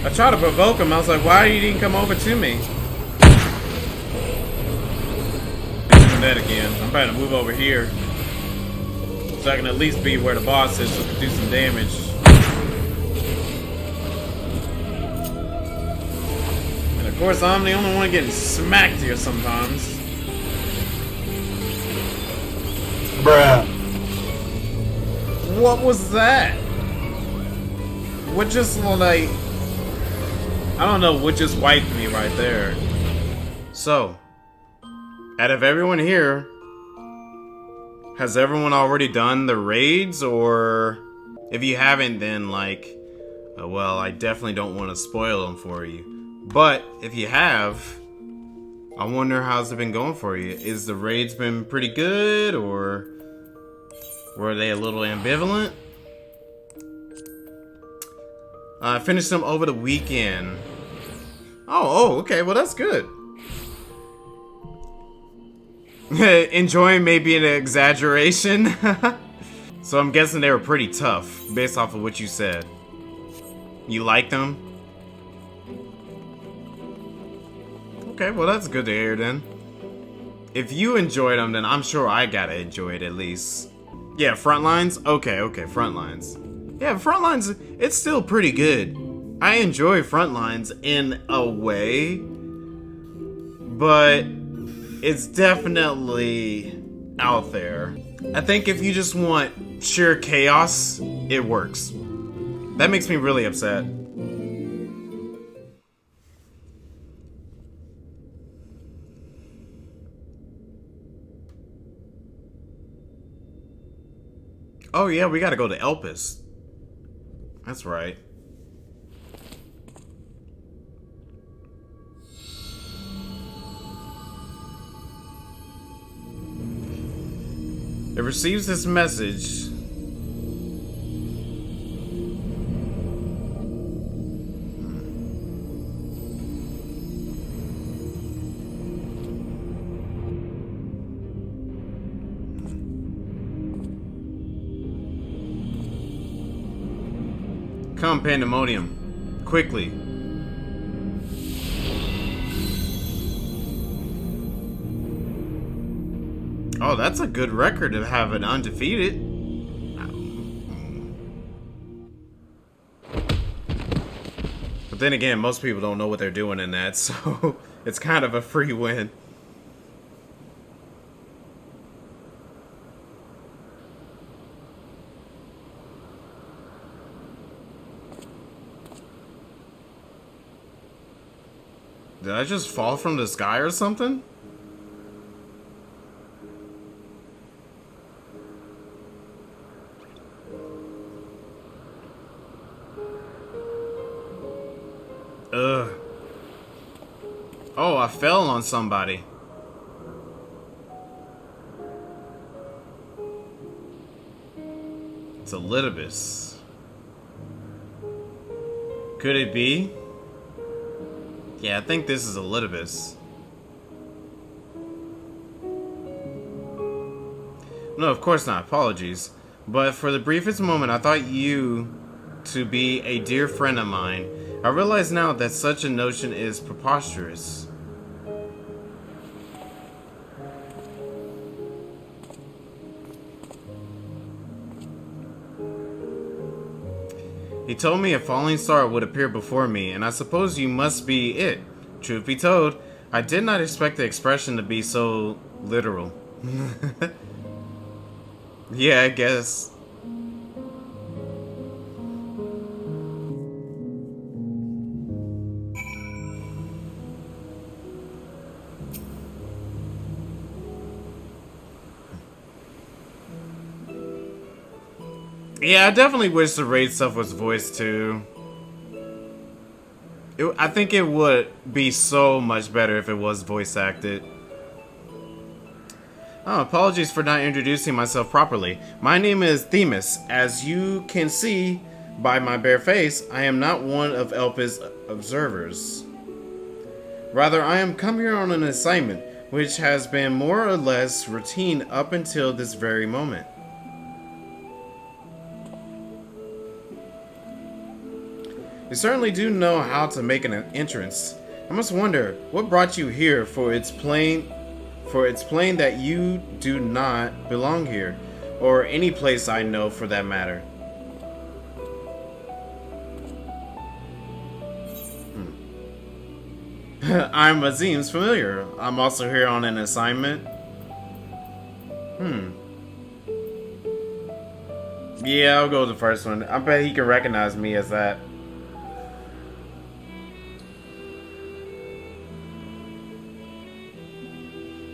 I tried to provoke him. I was like, why you didn't come over to me? Doing that again. I'm trying to move over here. So I can at least be where the boss is so I can do some damage. And of course, I'm the only one getting smacked here sometimes. Bruh. What was that? What just like... I don't know what just wiped me right there. So, out of everyone here, has everyone already done the raids? Or if you haven't, then like, well, I definitely don't want to spoil them for you. But if you have, I wonder how's it been going for you. Is the raids been pretty good, or were they a little ambivalent? I finished them over the weekend. Oh, okay, well that's good. Enjoying may be an exaggeration. So I'm guessing they were pretty tough, based off of what you said. You liked them? Okay, well that's good to hear then. If you enjoyed them, then I'm sure I gotta enjoy it at least. Yeah, Frontlines? Okay, Frontlines. Yeah, Frontlines, it's still pretty good. I enjoy Frontlines in a way, but it's definitely out there. I think if you just want sheer chaos, it works. That makes me really upset. Oh yeah, we gotta go to Elpis. That's right. It receives this message. Come, Pandemonium. Quickly. Oh, that's a good record to have it undefeated. But then again, most people don't know what they're doing in that, so it's kind of a free win. Did I just fall from the sky or something? Ugh. Oh, I fell on somebody. It's a Litibus. Could it be? Yeah, I think this is a Litibus. No, of course not. Apologies. But for the briefest moment, I thought you to be a dear friend of mine. I realize now that such a notion is preposterous. He told me a falling star would appear before me, and I suppose you must be it. Truth be told, I did not expect the expression to be so literal. Yeah, I guess. Yeah, I definitely wish the raid stuff was voiced too. I think it would be so much better if it was voice acted. Oh, apologies for not introducing myself properly. My name is Themis. As you can see by my bare face, I am not one of Elpis' observers. Rather, I am come here on an assignment, which has been more or less routine up until this very moment. You certainly do know how to make an entrance. I must wonder, what brought you here, for it's plain that you do not belong here, or any place I know for that matter. I'm Azim's familiar. I'm also here on an assignment. Yeah, I'll go with the first one. I bet he can recognize me as that.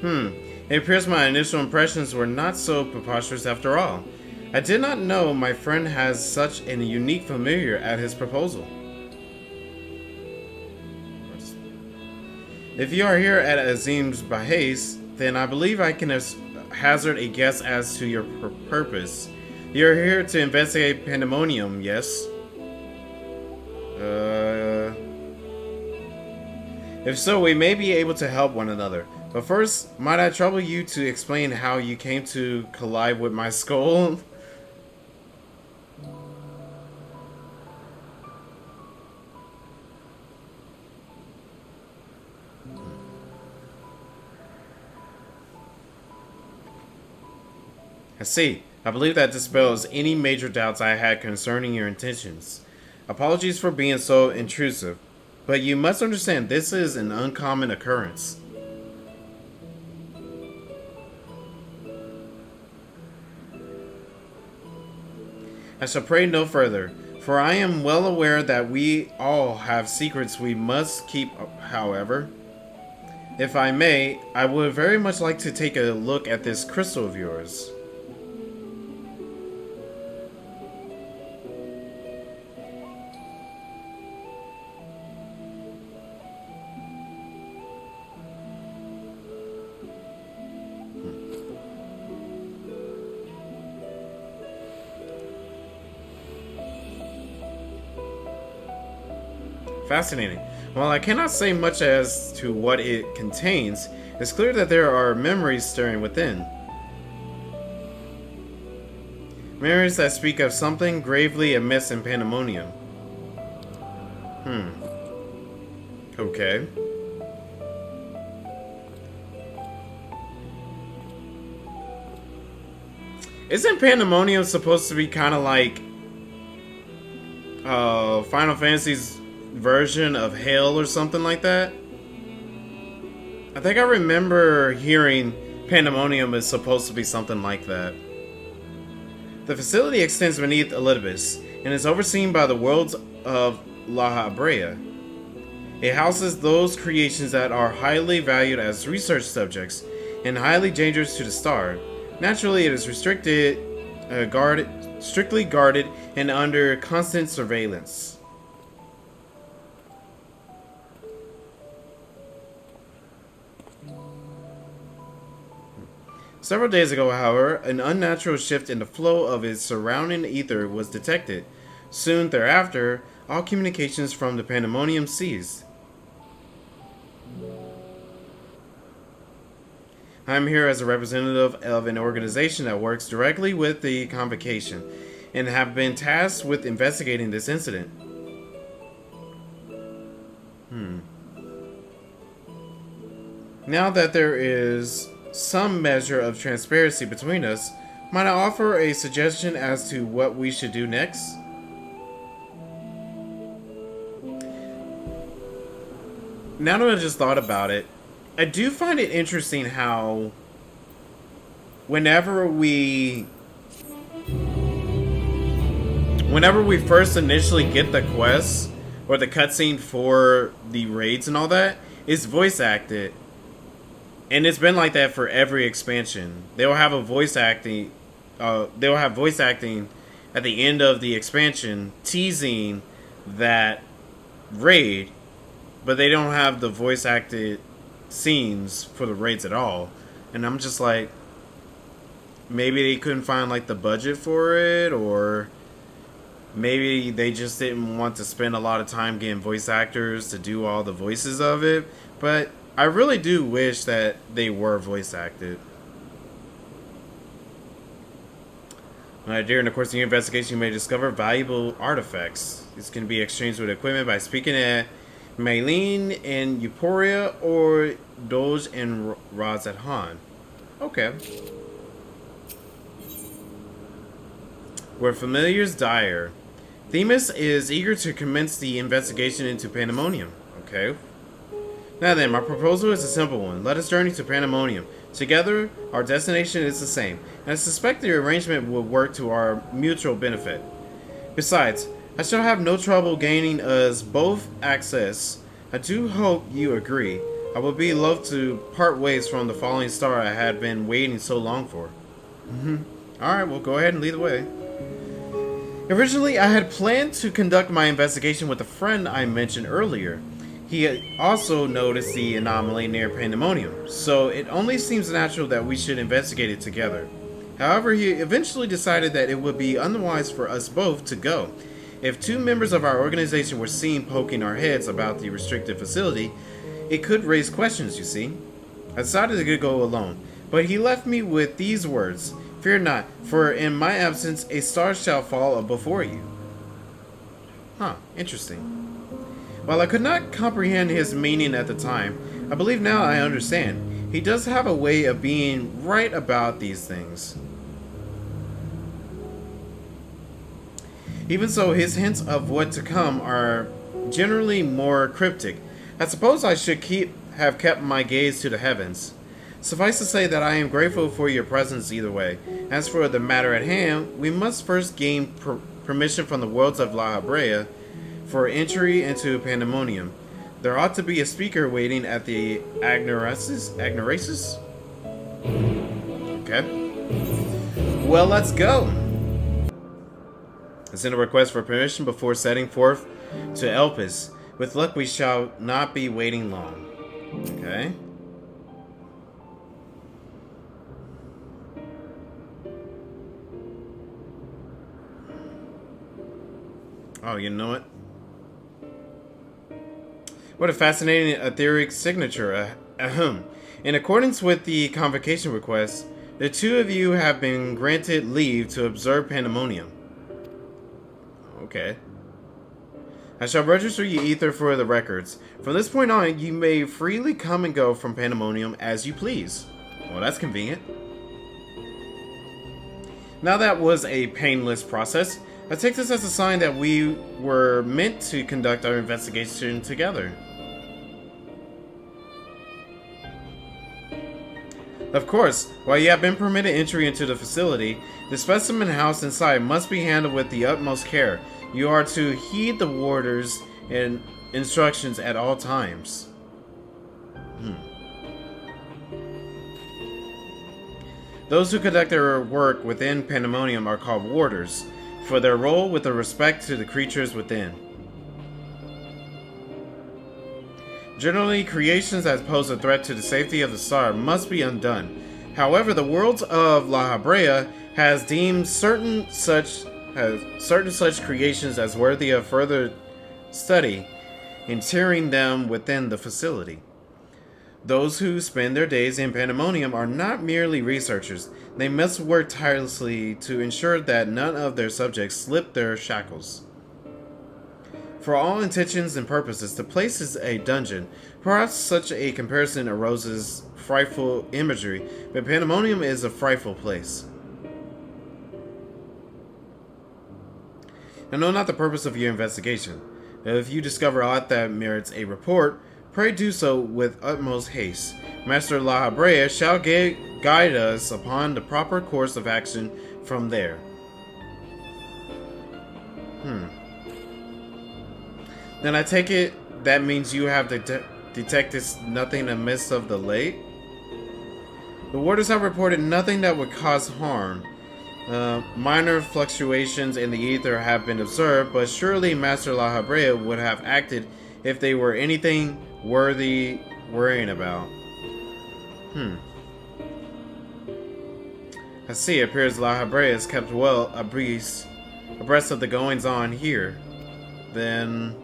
It appears my initial impressions were not so preposterous after all. I did not know my friend has such a unique familiar at his proposal. If you are here at Azim's behest, then I believe I can hazard a guess as to your purpose. You're here to investigate Pandaemonium, yes? If so, we may be able to help one another. But first, might I trouble you to explain how you came to collide with my skull? I see. I believe that dispels any major doubts I had concerning your intentions. Apologies for being so intrusive, but you must understand this is an uncommon occurrence. I shall pray no further, for I am well aware that we all have secrets we must keep, however. If I may, I would very much like to take a look at this crystal of yours. Fascinating. While I cannot say much as to what it contains, it's clear that there are memories stirring within. Memories that speak of something gravely amiss in Pandaemonium. Okay. Isn't Pandaemonium supposed to be kind of like Final Fantasy's version of hell or something like that? I think I remember hearing Pandaemonium is supposed to be something like that. The facility extends beneath Elidibus and is overseen by the worlds of La Habrea. It houses those creations that are highly valued as research subjects and highly dangerous to the star. Naturally, it is strictly guarded and under constant surveillance. Several days ago, however, an unnatural shift in the flow of its surrounding ether was detected. Soon thereafter, all communications from the Pandaemonium ceased. I am here as a representative of an organization that works directly with the Convocation, and have been tasked with investigating this incident. Now that there is some measure of transparency between us, might I offer a suggestion as to what we should do next? Now that I just thought about it, I do find it interesting how whenever we first initially get the quest or the cutscene for the raids and all that, it's voice acted. And it's been like that for every expansion. They'll have voice acting at the end of the expansion teasing that raid, but they don't have the voice acted scenes for the raids at all. And I'm just like, maybe they couldn't find like the budget for it, or maybe they just didn't want to spend a lot of time getting voice actors to do all the voices of it. But I really do wish that they were voice acted. During the course of your investigation, you may discover valuable artifacts. These can be exchanged with equipment by speaking at Maylene in Euphoria or Doge and Rods at Han. Okay. Where familiars dire. Themis is eager to commence the investigation into Pandaemonium. Okay. Now then, my proposal is a simple one. Let us journey to Pandaemonium. Together, our destination is the same, and I suspect the arrangement will work to our mutual benefit. Besides, I shall have no trouble gaining us both access. I do hope you agree. I would be loath to part ways from the falling star I had been waiting so long for. Alright, well go ahead and lead the way. Originally, I had planned to conduct my investigation with a friend I mentioned earlier. He had also noticed the anomaly near Pandaemonium, so it only seems natural that we should investigate it together. However, he eventually decided that it would be unwise for us both to go. If two members of our organization were seen poking our heads about the restricted facility, it could raise questions, you see. I decided to go alone, but he left me with these words: "Fear not, for in my absence a star shall fall before you." Huh, interesting. While I could not comprehend his meaning at the time, I believe now I understand. He does have a way of being right about these things. Even so, his hints of what to come are generally more cryptic. I suppose I should have kept my gaze to the heavens. Suffice to say that I am grateful for your presence either way. As for the matter at hand, we must first gain permission from the worlds of La Habrea for entry into Pandaemonium. There ought to be a speaker waiting at the Agnorasis? Okay. Well, let's go. I sent a request for permission before setting forth to Elpis. With luck, we shall not be waiting long. Okay. Oh, you know what? What a fascinating etheric signature. Ahem. In accordance with the convocation request, the two of you have been granted leave to observe Pandaemonium. Okay. I shall register your ether for the records. From this point on, you may freely come and go from Pandaemonium as you please. Well, that's convenient. Now that was a painless process. I take this as a sign that we were meant to conduct our investigation together. Of course, while you have been permitted entry into the facility, the specimen house inside must be handled with the utmost care. You are to heed the warders and instructions at all times. Those who conduct their work within Pandaemonium are called warders, for their role with the respect to the creatures within. Generally, creations that pose a threat to the safety of the star must be undone. However, the worlds of La Habrea has deemed certain such creations as worthy of further study, interring them within the facility. Those who spend their days in Pandaemonium are not merely researchers. They must work tirelessly to ensure that none of their subjects slip their shackles. For all intentions and purposes, the place is a dungeon. Perhaps such a comparison arouses frightful imagery, but Pandaemonium is a frightful place. I know not the purpose of your investigation. If you discover aught that merits a report, pray do so with utmost haste. Master La Habrea shall guide us upon the proper course of action from there. Then I take it that means you have detected nothing amiss of the late? The warders have reported nothing that would cause harm. Minor fluctuations in the ether have been observed, but surely Master La Habrea would have acted if they were anything worthy worrying about. I see. It appears La Habrea is kept well abreast of the goings on here. Then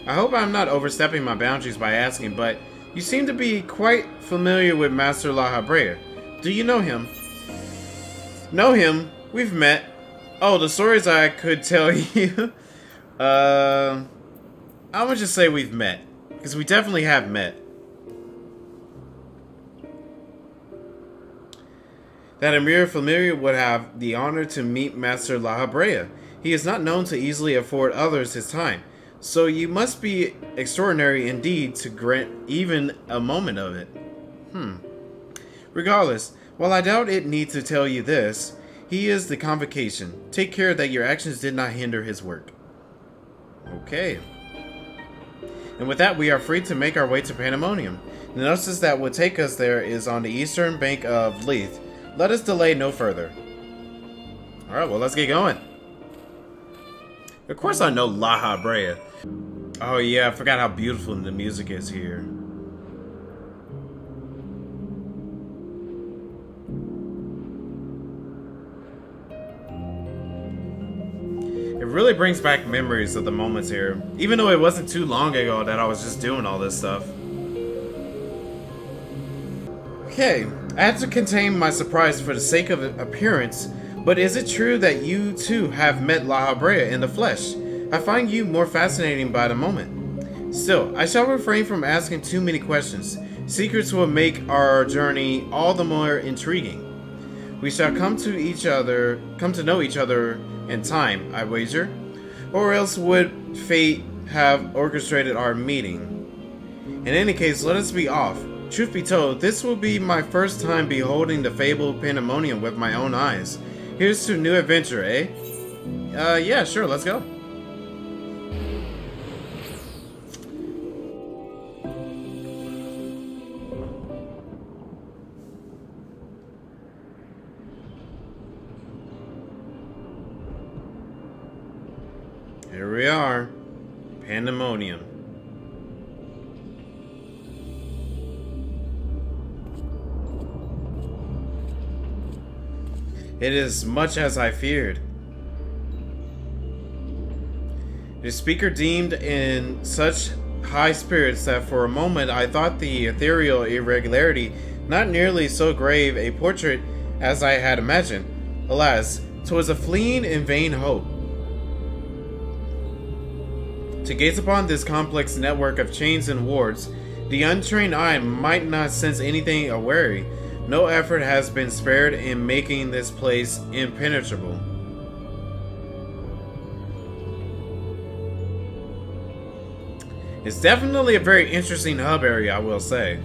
I hope I'm not overstepping my boundaries by asking, but you seem to be quite familiar with Master La Habrea. Do you know him? Know him. We've met. Oh, the stories I could tell you. I would just say we've met. Because we definitely have met. That a mere familiar would have the honor to meet Master La Habrea. He is not known to easily afford others his time, so you must be extraordinary indeed to grant even a moment of it. Regardless, while I doubt it need to tell you this, he is the convocation. Take care that your actions did not hinder his work. Okay. And with that, we are free to make our way to Pandaemonium. The notice that would take us there is on the eastern bank of Leith. Let us delay no further. Alright, well, let's get going. Of course I know La Habrea. Oh yeah, I forgot how beautiful the music is here. It really brings back memories of the moments here. Even though it wasn't too long ago that I was just doing all this stuff. Okay, I had to contain my surprise for the sake of appearance, but is it true that you too have met La Habrea in the flesh? I find you more fascinating by the moment. Still, I shall refrain from asking too many questions. Secrets will make our journey all the more intriguing. We shall come to know each other in time, I wager. Or else would fate have orchestrated our meeting? In any case, let us be off. Truth be told, this will be my first time beholding the fabled Pandaemonium with my own eyes. Here's to new adventure, eh? Yeah, sure, let's go. Here we are. Pandaemonium. It is much as I feared. The speaker deemed in such high spirits that for a moment I thought the ethereal irregularity not nearly so grave a portrait as I had imagined. Alas, 'twas a fleeting and vain hope. To gaze upon this complex network of chains and wards, the untrained eye might not sense anything awary. No effort has been spared in making this place impenetrable. It's definitely a very interesting hub area, I will say.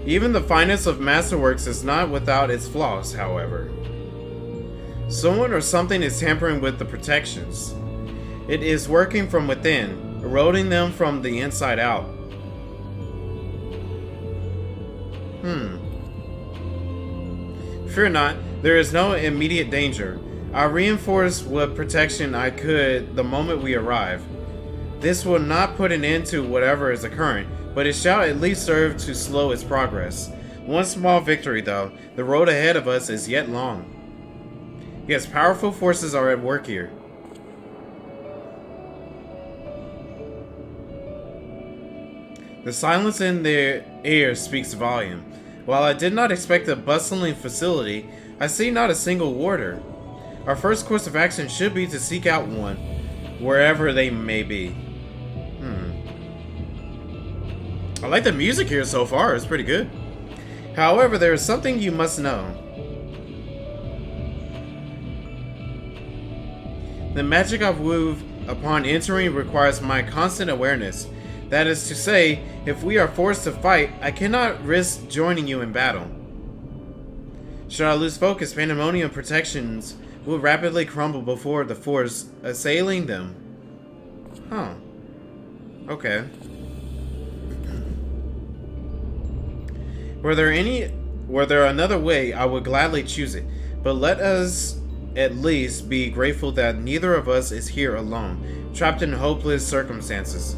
Even the finest of masterworks is not without its flaws, however. Someone or something is tampering with the protections. It is working from within, eroding them from the inside out. Fear not, there is no immediate danger. I'll reinforce what protection I could the moment we arrive. This will not put an end to whatever is occurring, but it shall at least serve to slow its progress. One small victory, though. The road ahead of us is yet long. Yes, powerful forces are at work here. The silence in the air speaks volume. While I did not expect a bustling facility, I see not a single warder. Our first course of action should be to seek out one, wherever they may be. I like the music here so far, it's pretty good. However, there is something you must know. The magic I wove upon entering requires my constant awareness. That is to say, if we are forced to fight, I cannot risk joining you in battle. Should I lose focus, Pandaemonium protections will rapidly crumble before the force assailing them. Huh. Okay. Were there another way, I would gladly choose it. But let us at least be grateful that neither of us is here alone, trapped in hopeless circumstances.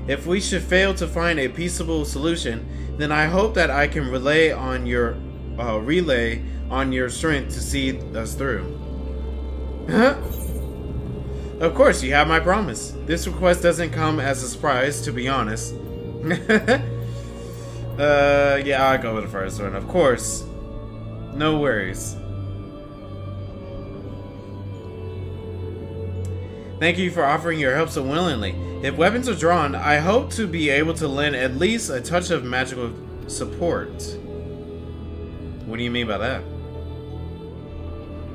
If we should fail to find a peaceable solution, then I hope that I can rely on your strength to see us through. Huh? Of course, you have my promise. This request doesn't come as a surprise, to be honest. Yeah, I'll go with the first one. Of course. No worries. Thank you for offering your help so willingly. If weapons are drawn, I hope to be able to lend at least a touch of magical support. What do you mean by that?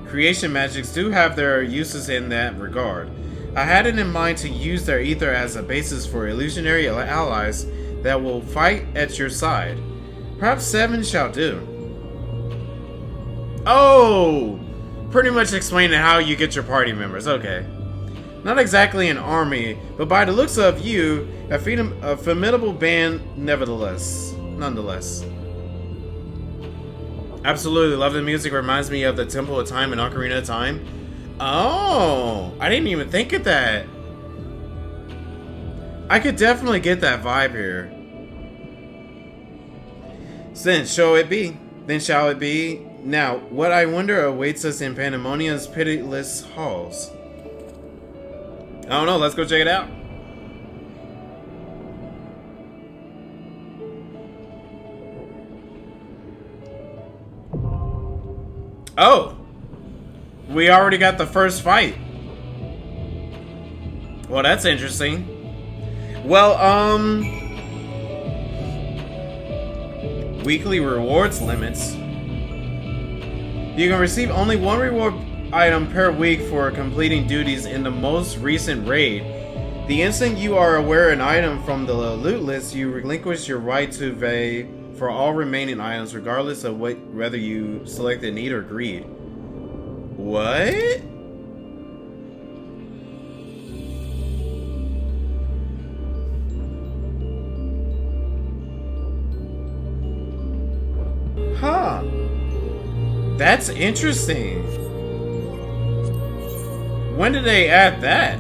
Creation magics do have their uses in that regard. I had it in mind to use their ether as a basis for illusionary allies that will fight at your side. Perhaps 7 shall do. Oh! Pretty much explaining how you get your party members. Okay. Not exactly an army, but by the looks of you, a formidable band nevertheless. Nonetheless. Absolutely love the music. Reminds me of the Temple of Time and Ocarina of Time. Oh! I didn't even think of that. I could definitely get that vibe here. Then shall it be. Then shall it be. Now, what I wonder awaits us in Pandemonium's pitiless halls. I don't know, let's go check it out. Oh! We already got the first fight. Well, that's interesting. Well, weekly rewards limits. You can receive only one reward item per week for completing duties in the most recent raid. The instant you are aware an item from the loot list, you relinquish your right to pay for all remaining items, regardless of whether you selected need or greed. What? Huh. That's interesting. When did they add that?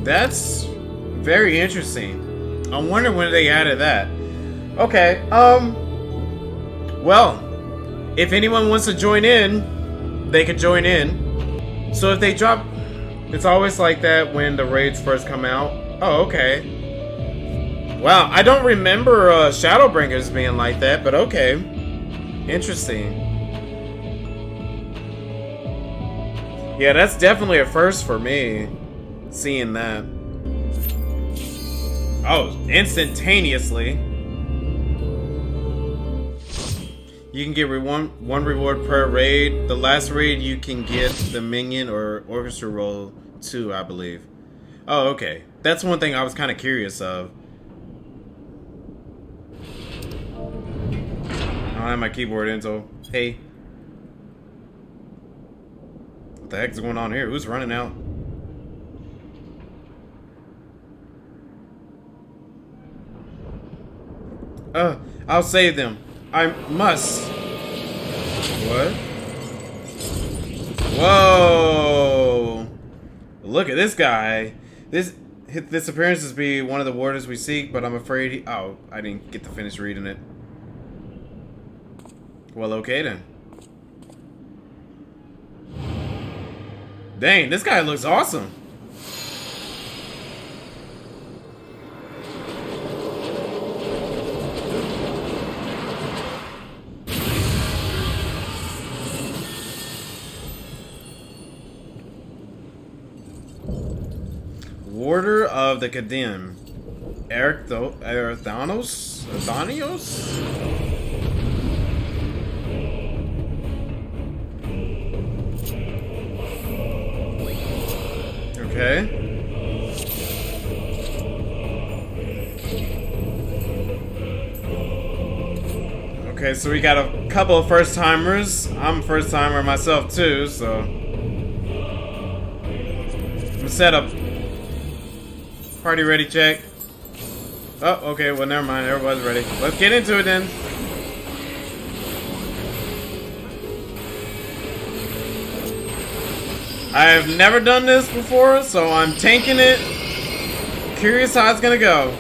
That's very interesting. I wonder when they added that. Okay, well, if anyone wants to join in, they could join in. So if they drop, it's always like that when the raids first come out. Oh, okay. Wow, I don't remember Shadowbringers being like that, but okay. Interesting. Yeah, that's definitely a first for me, seeing that. Oh, instantaneously. You can get one reward per raid. The last raid you can get the minion or orchestra roll too, I believe. Oh, okay. That's one thing I was kind of curious of. I don't have my keyboard in, so hey. What the heck is going on here? Who's running out? I'll save them. I must. What? Whoa! Look at this guy. This appearances be one of the wardens we seek, but I'm afraid he... Oh, I didn't get to finish reading it. Well, okay then. Dang, this guy looks awesome. Warder of the Condemned. Erthanios? Okay. Okay, so we got a couple of first timers. I'm a first timer myself too, so I'm set up. Party ready check. Oh, okay, well never mind, everybody's ready. Let's get into it then. I have never done this before, so I'm tanking it curious how it's gonna go.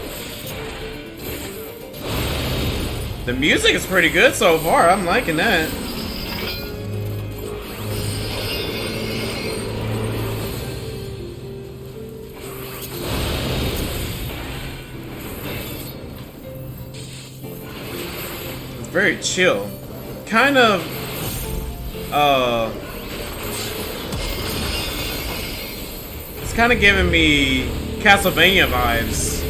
The music is pretty good so far. I'm liking that. It's very chill. Kind of, it's kind of giving me Castlevania vibes.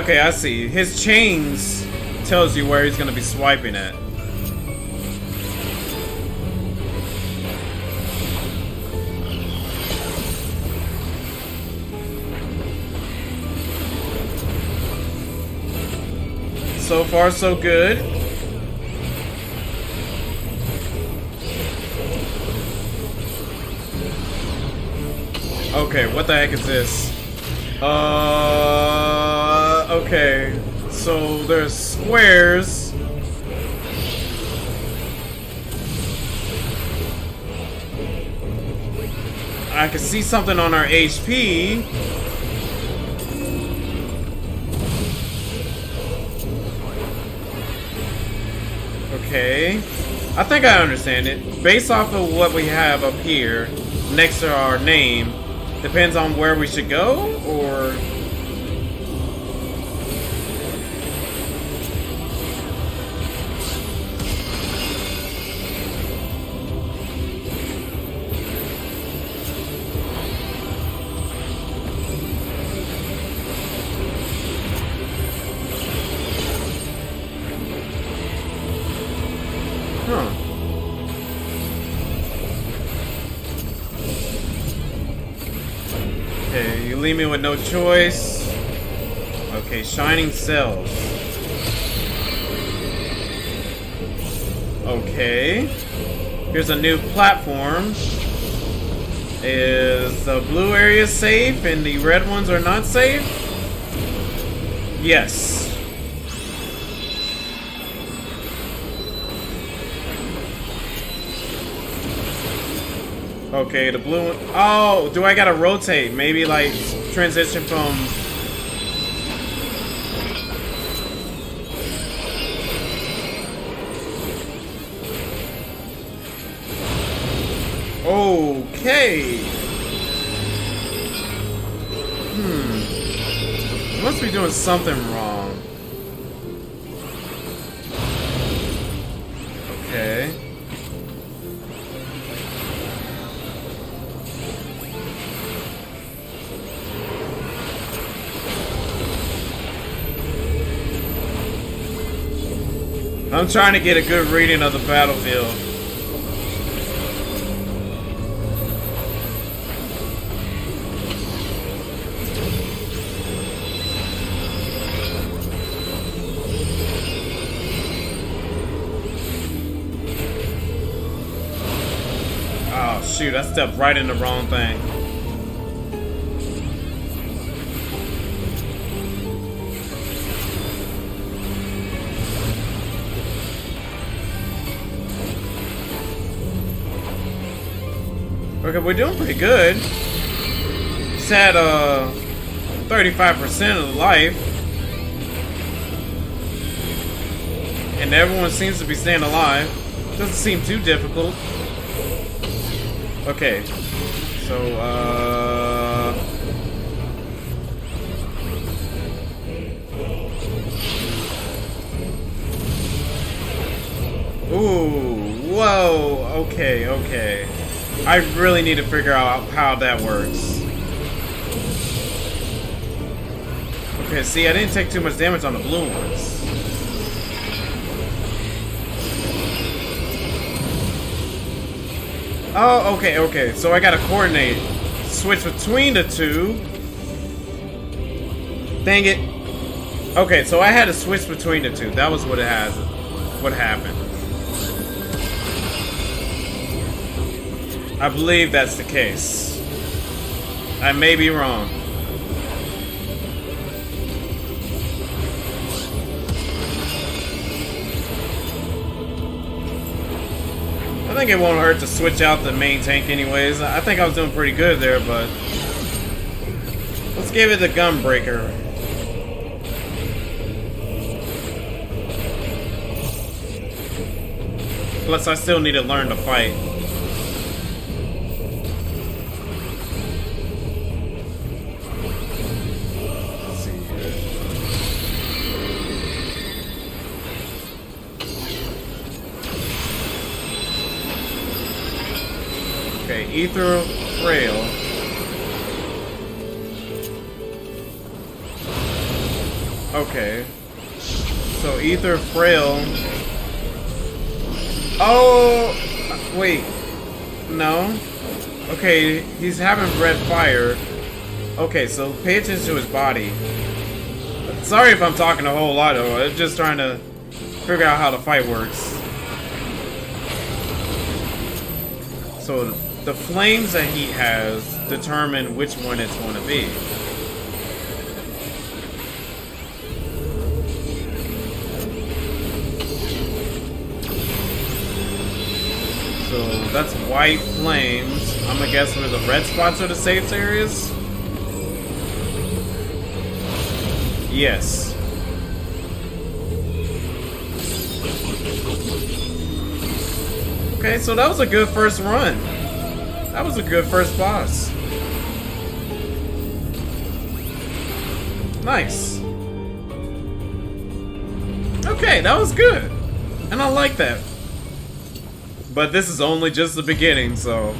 Okay, I see. His chains tells you where he's gonna be swiping at. So far, so good. Okay, what the heck is this? Okay. So there's squares. I can see something on our HP. Okay. I think I understand it. Based off of what we have up here, next to our name, depends on where we should go, or... Huh. Okay, you leave me with no choice. Okay, shining cells. Okay. Here's a new platform. Is the blue area safe and the red ones are not safe? Yes. Okay, the blue one. Oh, do I gotta rotate? Maybe like transition from. Okay. Must be doing something wrong. Okay. I'm trying to get a good reading of the battlefield. Oh shoot, I stepped right in the wrong thing. Okay, we're doing pretty good. It's at 35% of the life. And everyone seems to be staying alive. Doesn't seem too difficult. Okay. So, ooh, whoa, okay. I really need to figure out how that works. Okay, see, I didn't take too much damage on the blue ones. Oh, okay. So I gotta coordinate. Switch between the two. Dang it. Okay, so I had to switch between the two. That was what what happened. I believe that's the case. I may be wrong. I think it won't hurt to switch out the main tank anyways. I think I was doing pretty good there, but let's give it the Gunbreaker. Plus, I still need to learn to fight. Let's see here. Okay, Ether Frail. Okay. So, Ether Frail. Oh, wait. No. Okay, he's having red fire. Okay, so pay attention to his body. Sorry if I'm talking a whole lot, though. I'm just trying to figure out how the fight works. So, the flames that he has determine which one it's going to be. So that's white flames. I'm gonna guess where the red spots are the safe areas. Yes. Okay, so that was a good first run. That was a good first boss. Nice. Okay, that was good. And I like that. But this is only just the beginning, so...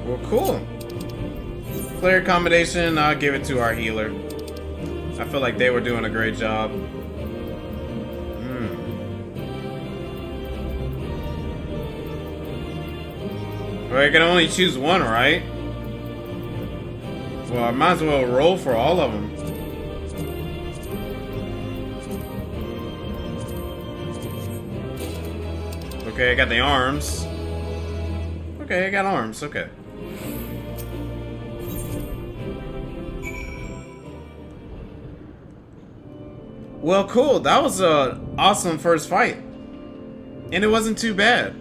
Well, cool. Player accommodation, I'll give it to our healer. I feel like they were doing a great job. Well, I can only choose one, right? Well, I might as well roll for all of them. Okay, I got the arms. Okay, I got arms, okay. Well, cool. That was an awesome first fight. And it wasn't too bad.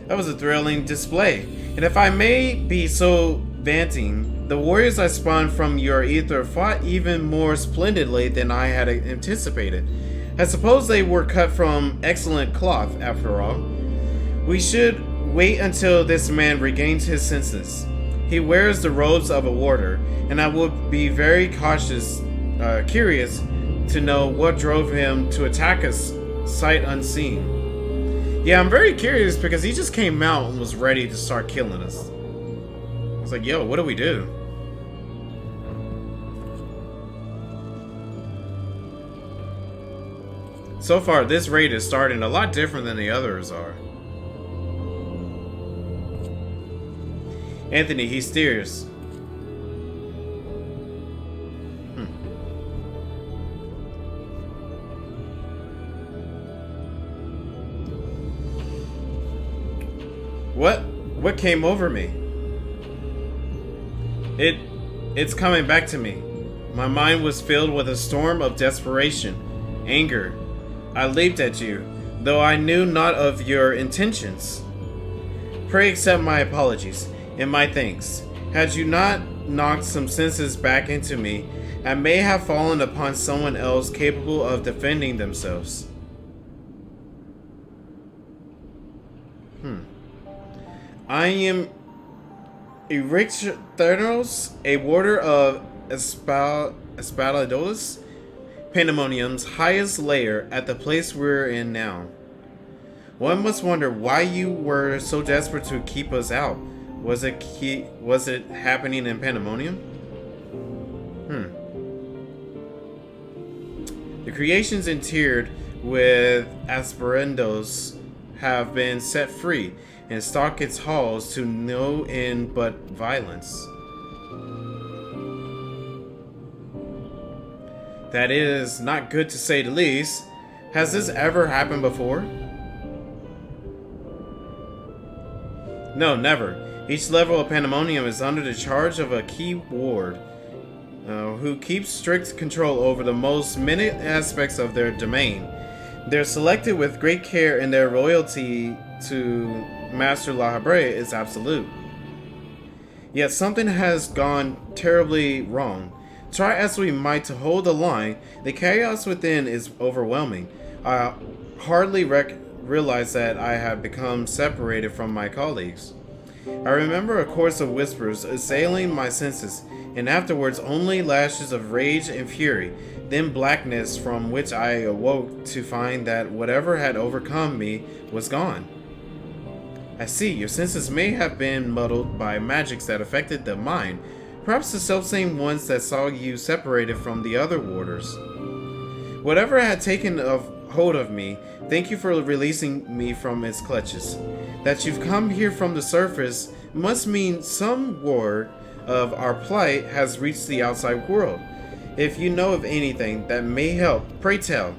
That was a thrilling display. And if I may be so vanting, the warriors I spawned from your ether fought even more splendidly than I had anticipated. I suppose they were cut from excellent cloth, after all. We should wait until this man regains his senses. He wears the robes of a warder, and I would be very curious to know what drove him to attack us sight unseen. Yeah, I'm very curious because he just came out and was ready to start killing us. I was like, yo, what do we do? So far, this raid is starting a lot different than the others are. Anthony, he steers. What came over me? It's coming back to me. My mind was filled with a storm of desperation, anger. I leaped at you, though I knew not of your intentions. Pray accept my apologies and my thanks. Had you not knocked some senses back into me, I may have fallen upon someone else capable of defending themselves. I am Ericthurnos, a warder of Espadadolis, Pandaemonium's highest layer at the place we're in now. One must wonder why you were so desperate to keep us out. Was it happening in Pandemonium? The creations interred with Asperendos have been set free and stalk its halls to no end but violence. That is not good to say the least. Has this ever happened before? No, never. Each level of Pandemonium is under the charge of a key ward, who keeps strict control over the most minute aspects of their domain. They're selected with great care, and their loyalty to Master La Habrea is absolute. Yet something has gone terribly wrong. Try as we might to hold the line, the chaos within is overwhelming. I hardly realize that I have become separated from my colleagues. I remember a chorus of whispers assailing my senses, and afterwards only lashes of rage and fury, then blackness from which I awoke to find that whatever had overcome me was gone. I see, your senses may have been muddled by magics that affected the mind, perhaps the selfsame ones that saw you separated from the other warders. Whatever had taken hold of me, thank you for releasing me from its clutches. That you've come here from the surface must mean some word of our plight has reached the outside world. If you know of anything that may help, pray tell.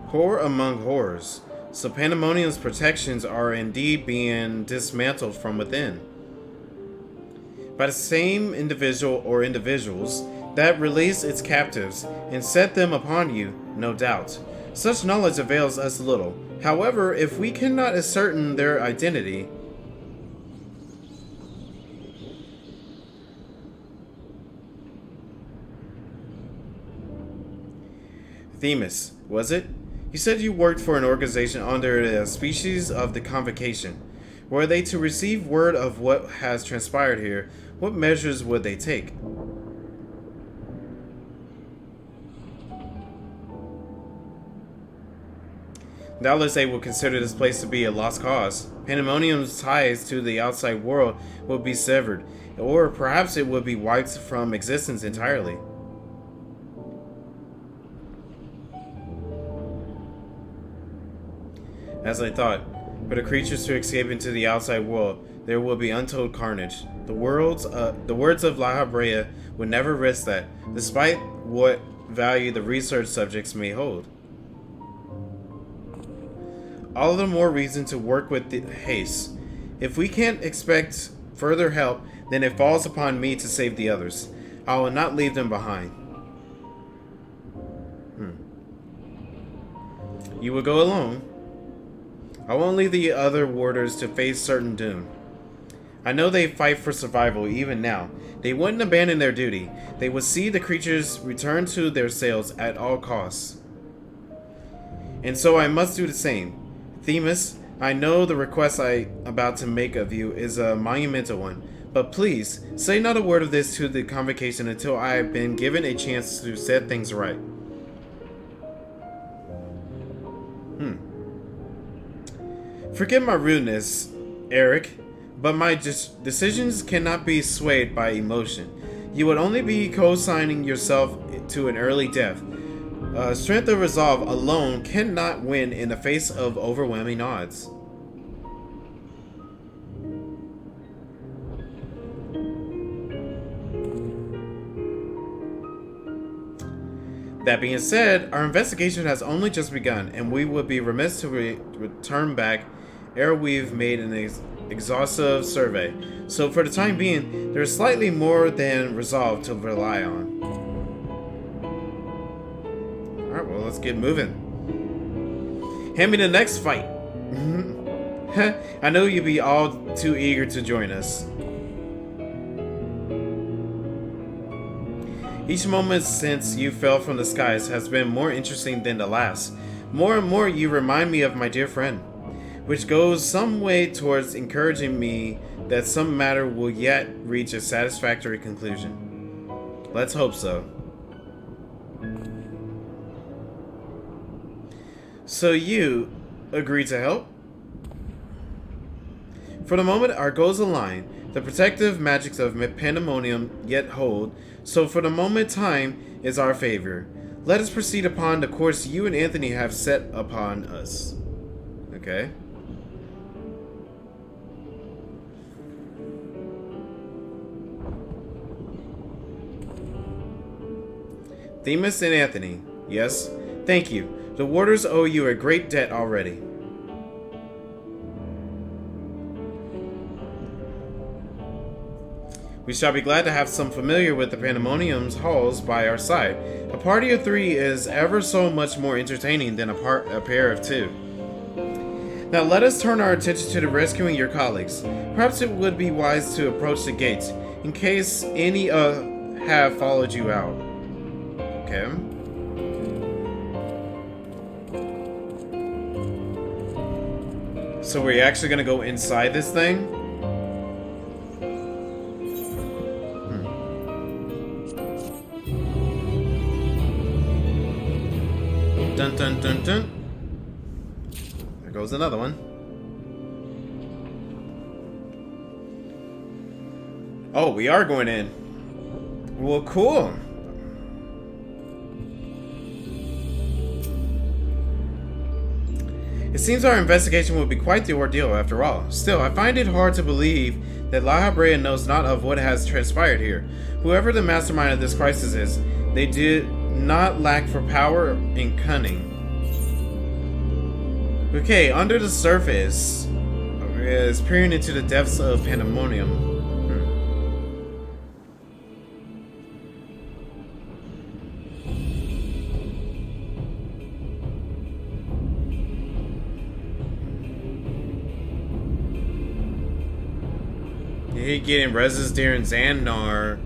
Horror among horrors. So Pandemonium's protections are indeed being dismantled from within. By the same individual or individuals that released its captives and set them upon you, no doubt. Such knowledge avails us little. However, if we cannot ascertain their identity, Themis, was it? You said you worked for an organization under the species of the Convocation. Were they to receive word of what has transpired here, what measures would they take? Doubtless they will consider this place to be a lost cause. Pandemonium's ties to the outside world will be severed, or perhaps it will be wiped from existence entirely. As I thought, for the creatures to escape into the outside world, there will be untold carnage. The words of La Habrea would never risk that, despite what value the research subjects may hold. All the more reason to work with haste. If we can't expect further help, then it falls upon me to save the others. I will not leave them behind. You will go alone? I won't leave the other warders to face certain doom. I know they fight for survival even now. They wouldn't abandon their duty. They would see the creatures return to their cells at all costs. And so I must do the same. Themis, I know the request I'm about to make of you is a monumental one, but please, say not a word of this to the Convocation until I have been given a chance to set things right. Forgive my rudeness, Eric, but my decisions cannot be swayed by emotion. You would only be co-signing yourself to an early death. Strength of resolve alone cannot win in the face of overwhelming odds. That being said, our investigation has only just begun, and we would be remiss to return back ere we've made an exhaustive survey. So for the time being, there is slightly more than resolve to rely on. Alright, well, let's get moving. Hand me the next fight. I know you'd be all too eager to join us. Each moment since you fell from the skies has been more interesting than the last. More and more you remind me of my dear friend. which goes some way towards encouraging me that some matter will yet reach a satisfactory conclusion. Let's hope so. So you agree to help? For the moment, our goals align. The protective magics of Pandemonium yet hold, so for the moment time is our favor. Let us proceed upon the course you and Anthony have set upon us. Okay. Themis and Anthony. Yes. Thank you. The warders owe you a great debt already. We shall be glad to have some familiar with the Pandemonium's halls by our side. A party of 3 is ever so much more entertaining than a pair of 2. Now let us turn our attention to the rescuing your colleagues. Perhaps it would be wise to approach the gates, in case any have followed you out. Okay. So we're actually gonna go inside this thing? Dun dun dun dun. There goes another one. Oh, we are going in. Well, cool. It seems our investigation will be quite the ordeal after all. Still, I find it hard to believe that La Habrea knows not of what has transpired here. Whoever the mastermind of this crisis is, they did not lack for power and cunning. Okay, under the surface is peering into the depths of Pandemonium. He getting reses during Xandar.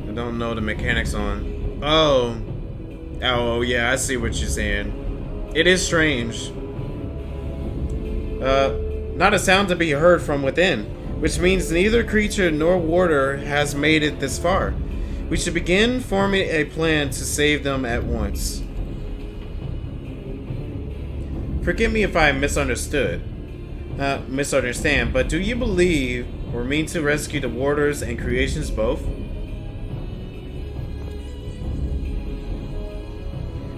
I don't know the mechanics on. Oh, yeah, I see what you're saying. It is strange. Not a sound to be heard from within, which means neither creature nor warder has made it this far. We should begin forming a plan to save them at once. Forgive me if I misunderstand, but do you believe we're meant to rescue the warders and creations both?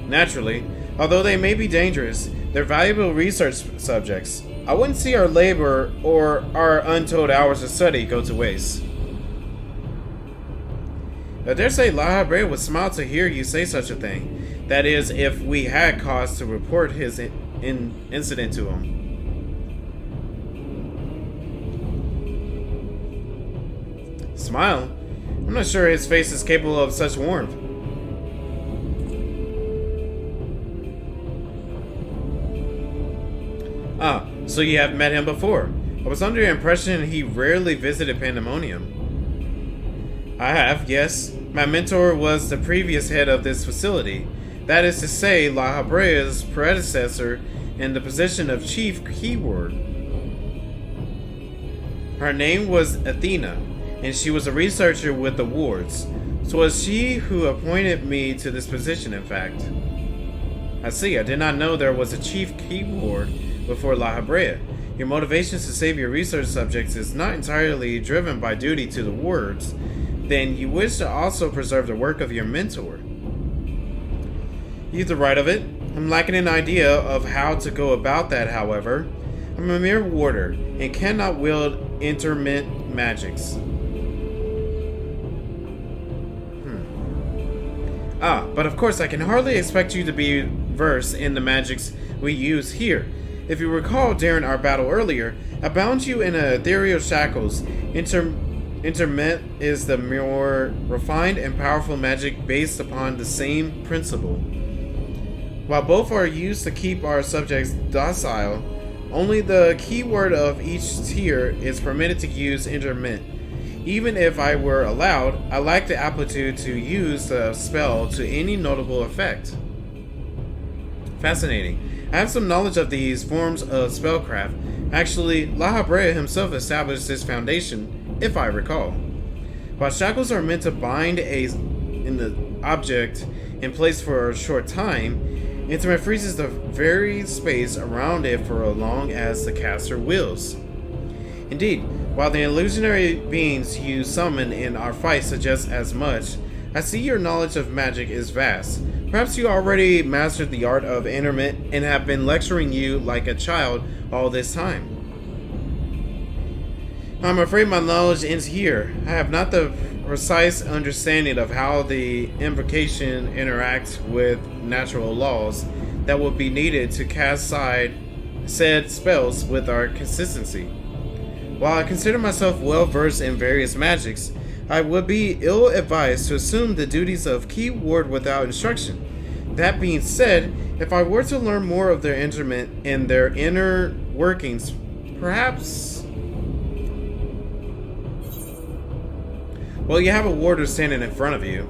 Naturally, although they may be dangerous, they're valuable research subjects. I wouldn't see our labor or our untold hours of study go to waste. I dare say La Habrea would smile to hear you say such a thing. That is, if we had cause to report his incident to him. Smile? I'm not sure his face is capable of such warmth. Ah, so you have met him before. I was under the impression he rarely visited Pandemonium. I have, yes. My mentor was the previous head of this facility. That is to say, La Habrea's predecessor in the position of chief keyword. Her name was Athena, and she was a researcher with the wards. So it was she who appointed me to this position, in fact. I see, I did not know there was a chief keyword before La Habrea. Your motivations to save your research subjects is not entirely driven by duty to the wards. Then you wish to also preserve the work of your mentor. You've the right of it. I'm lacking an idea of how to go about that, however. I'm a mere warder and cannot wield intermittent magics. Ah, but of course I can hardly expect you to be versed in the magics we use here. If you recall during our battle earlier, I bound you in ethereal shackles. Interment is the more refined and powerful magic based upon the same principle. While both are used to keep our subjects docile, only the keyword of each tier is permitted to use interment. Even if I were allowed, I lack the aptitude to use the spell to any notable effect. Fascinating. I have some knowledge of these forms of spellcraft. Actually, La Habrea himself established this foundation, if I recall. While shackles are meant to bind in the object in place for a short time, intimate freezes the very space around it for as long as the caster wills. Indeed, while the illusionary beings you summon in our fight suggest as much, I see your knowledge of magic is vast. Perhaps you already mastered the art of interment and have been lecturing you like a child all this time. I'm afraid my knowledge ends here. I have not the precise understanding of how the invocation interacts with natural laws that will be needed to cast said spells with our consistency. While I consider myself well versed in various magics, I would be ill-advised to assume the duties of key ward without instruction. That being said, if I were to learn more of their interment and their inner workings, perhaps... Well, you have a warder standing in front of you.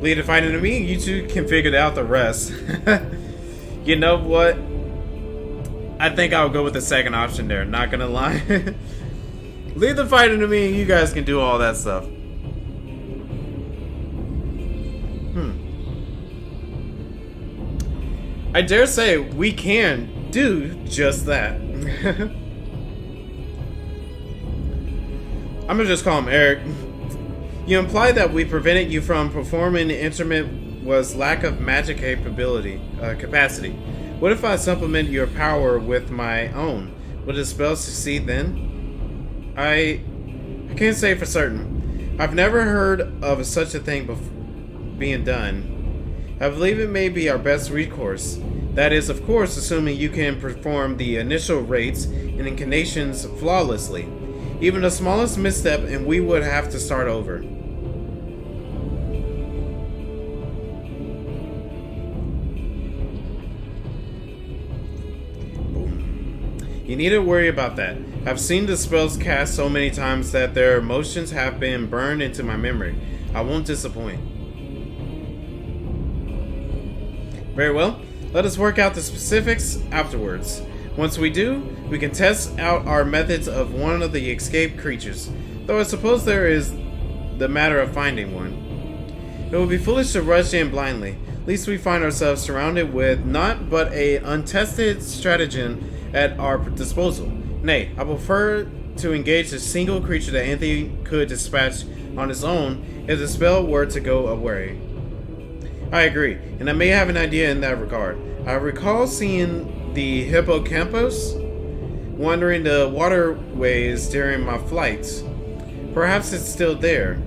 Lead the fight into me, you two can figure out the rest. You know what? I think I'll go with the second option there, not gonna lie. Leave the fight into me and you guys can do all that stuff. I dare say we can do just that. I'm gonna just call him Eric. You imply that we prevented you from performing the instrument was lack of magic capacity. What if I supplement your power with my own? Would the spell succeed then? I can't say for certain. I've never heard of such a thing being done. I believe it may be our best recourse. That is, of course, assuming you can perform the initial rates and incantations flawlessly. Even the smallest misstep and we would have to start over. You needn't worry about that. I've seen the spells cast so many times that their emotions have been burned into my memory. I won't disappoint. Very well. Let us work out the specifics afterwards. Once we do, we can test out our methods of one of the escaped creatures. Though I suppose there is the matter of finding one. It would be foolish to rush in blindly. At least we find ourselves surrounded with not but a untested stratagem at our disposal. Nay, I prefer to engage a single creature that Anthony could dispatch on his own if the spell were to go away. I agree, and I may have an idea in that regard. I recall seeing the hippocampus wandering the waterways during my flights. Perhaps it's still there.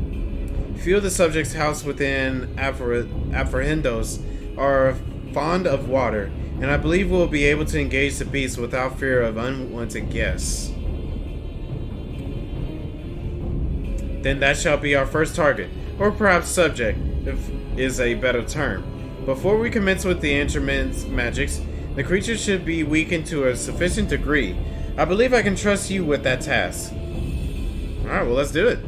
Few of the subjects housed within apprehendos are fond of water, and I believe we'll be able to engage the beast without fear of unwanted guests. Then that shall be our first target, or perhaps subject, if is a better term. Before we commence with the instruments magics, the creature should be weakened to a sufficient degree. I believe I can trust you with that task. Alright, well, let's do it.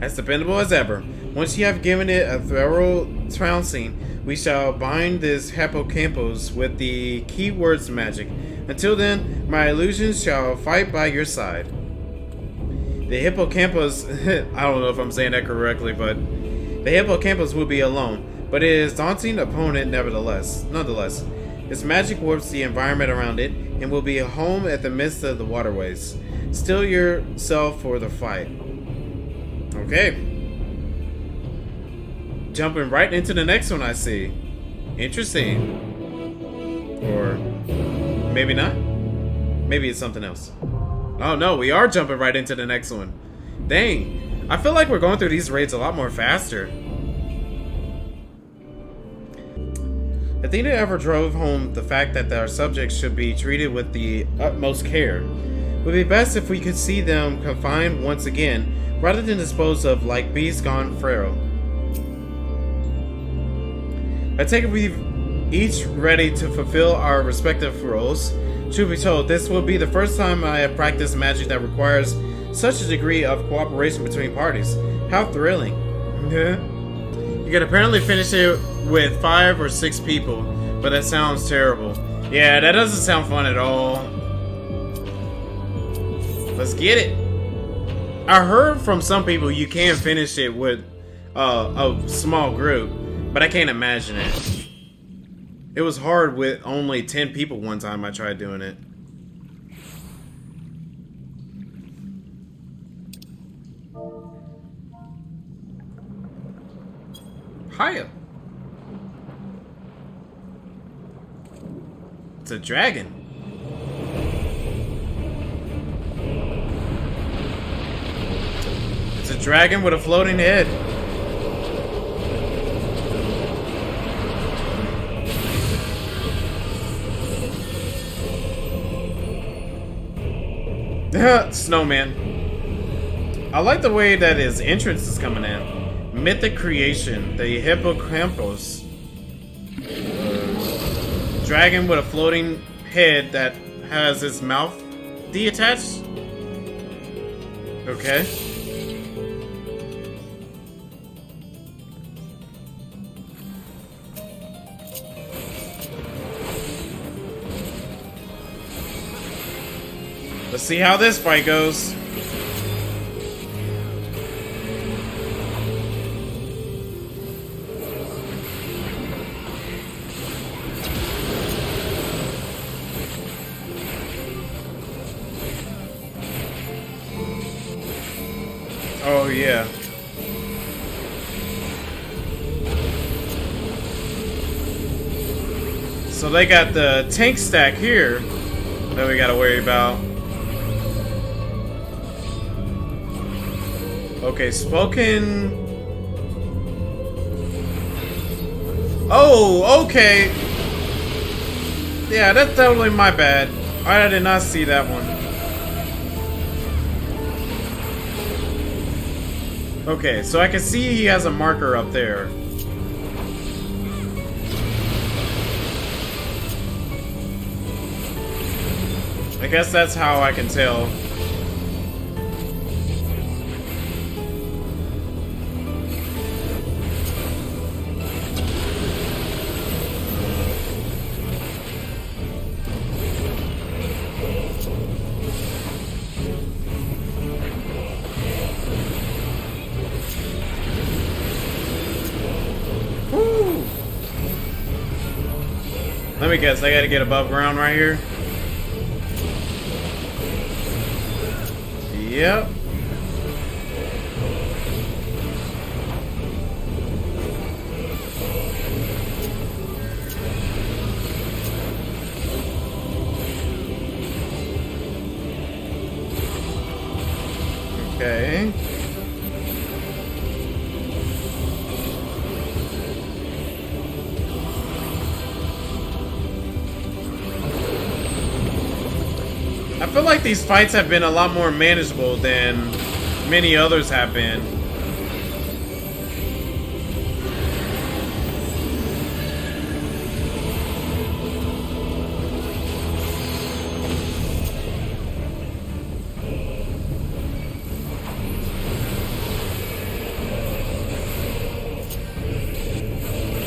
As dependable as ever. Once you have given it a thorough trouncing, we shall bind this hippocampus with the keywords magic. Until then, my illusions shall fight by your side. The hippocampus, I don't know if I'm saying that correctly, but the hippocampus will be alone, but it is a daunting opponent nonetheless. Its magic warps the environment around it and will be a home at the midst of the waterways. Steel yourself for the fight. Okay. Jumping right into the next one I see. Interesting. Or maybe not. Maybe it's something else. Oh no, we are jumping right into the next one. Dang. I feel like we're going through these raids a lot more faster. Athena ever drove home the fact that our subjects should be treated with the utmost care. It would be best if we could see them confined once again, rather than disposed of like beasts gone feral. I take it we've each ready to fulfill our respective roles. Truth be told, this will be the first time I have practiced magic that requires such a degree of cooperation between parties. How thrilling. You can apparently finish it with 5 or 6 people, but that sounds terrible. Yeah, that doesn't sound fun at all. Let's get it. I heard from some people you can finish it with a small group, but I can't imagine it. It was hard with only 10 people one time I tried doing it. Hiya. It's a dragon. It's a dragon with a floating head. Snowman. I like the way that his entrance is coming in. Mythic creation, the hippocampus. Dragon with a floating head that has its mouth detached. Okay. Let's see how this fight goes. Oh, yeah. So they got the tank stack here that we gotta worry about. Okay, spoken. Oh, okay. Yeah, that's totally my bad. I did not see that one. Okay, so I can see he has a marker up there. I guess that's how I can tell. Let me guess, I gotta get above ground right here. Yep. Okay. I feel like these fights have been a lot more manageable than many others have been.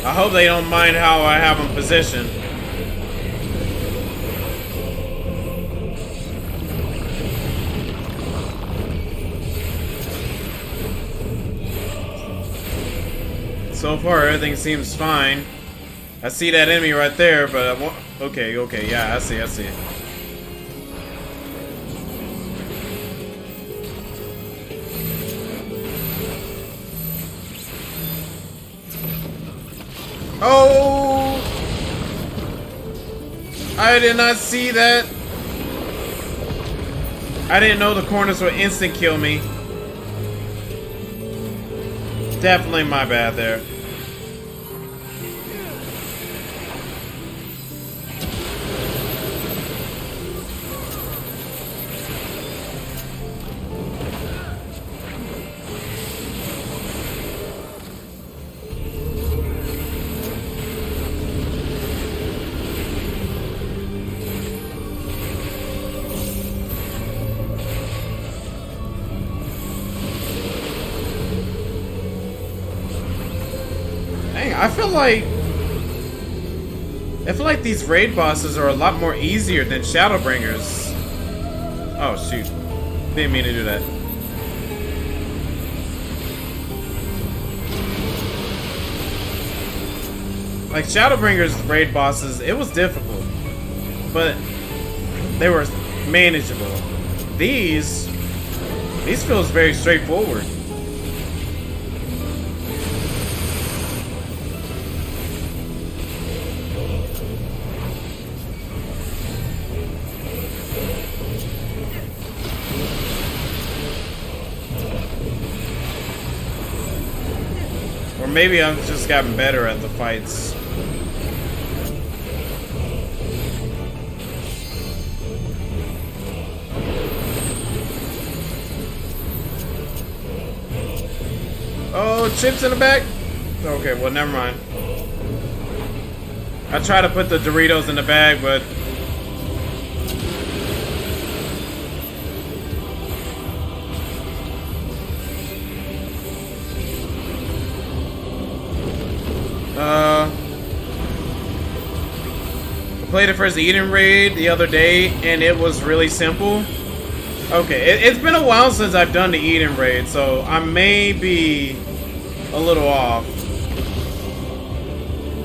I hope they don't mind how I have them positioned. So far, everything seems fine. I see that enemy right there, but okay, yeah, I see. Oh! I did not see that. I didn't know the corners would instant kill me. Definitely my bad there. Dang, I feel like these raid bosses are a lot more easier than Shadowbringers. Oh shoot. Didn't mean to do that. Like Shadowbringers raid bosses, it was difficult. But they were manageable. These feels very straightforward. Or maybe I've just gotten better at the fights. Oh, chips in the back? Okay, well, never mind. I try to put the Doritos in the bag, but... I played it first Eden Raid the other day, and it was really simple. Okay, it's been a while since I've done the Eden Raid, so I may be a little off.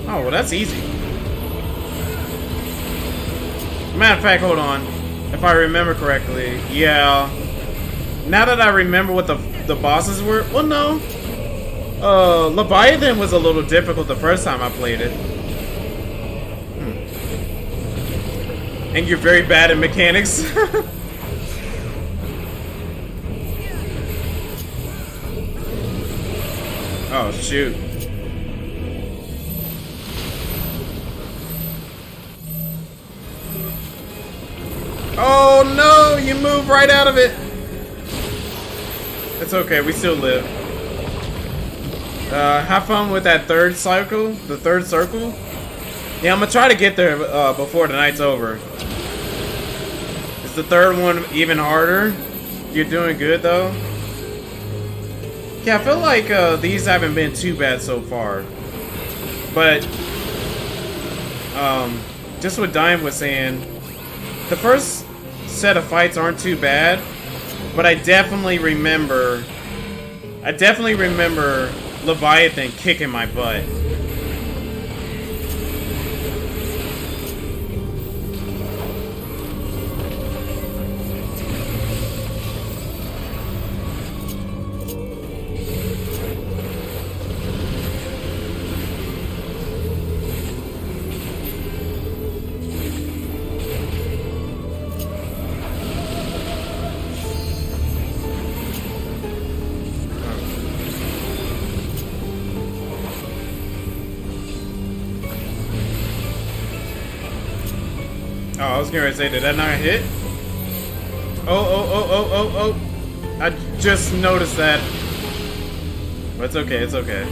Oh, well, that's easy. Matter of fact, hold on. If I remember correctly, yeah. Now that I remember what the bosses were, well, no. Leviathan was a little difficult the first time I played it. And you're very bad at mechanics. Oh, shoot. Oh, no! You moved right out of it! It's okay, we still live. Have fun with that third cycle. The third circle. Yeah, I'm gonna try to get there before the night's over. Is the third one even harder? You're doing good, though. Yeah, I feel like these haven't been too bad so far. But, just what Dime was saying, the first set of fights aren't too bad, but I definitely remember Leviathan kicking my butt. Oh, I was gonna say, did that not hit? Oh. I just noticed that. But it's okay, it's okay.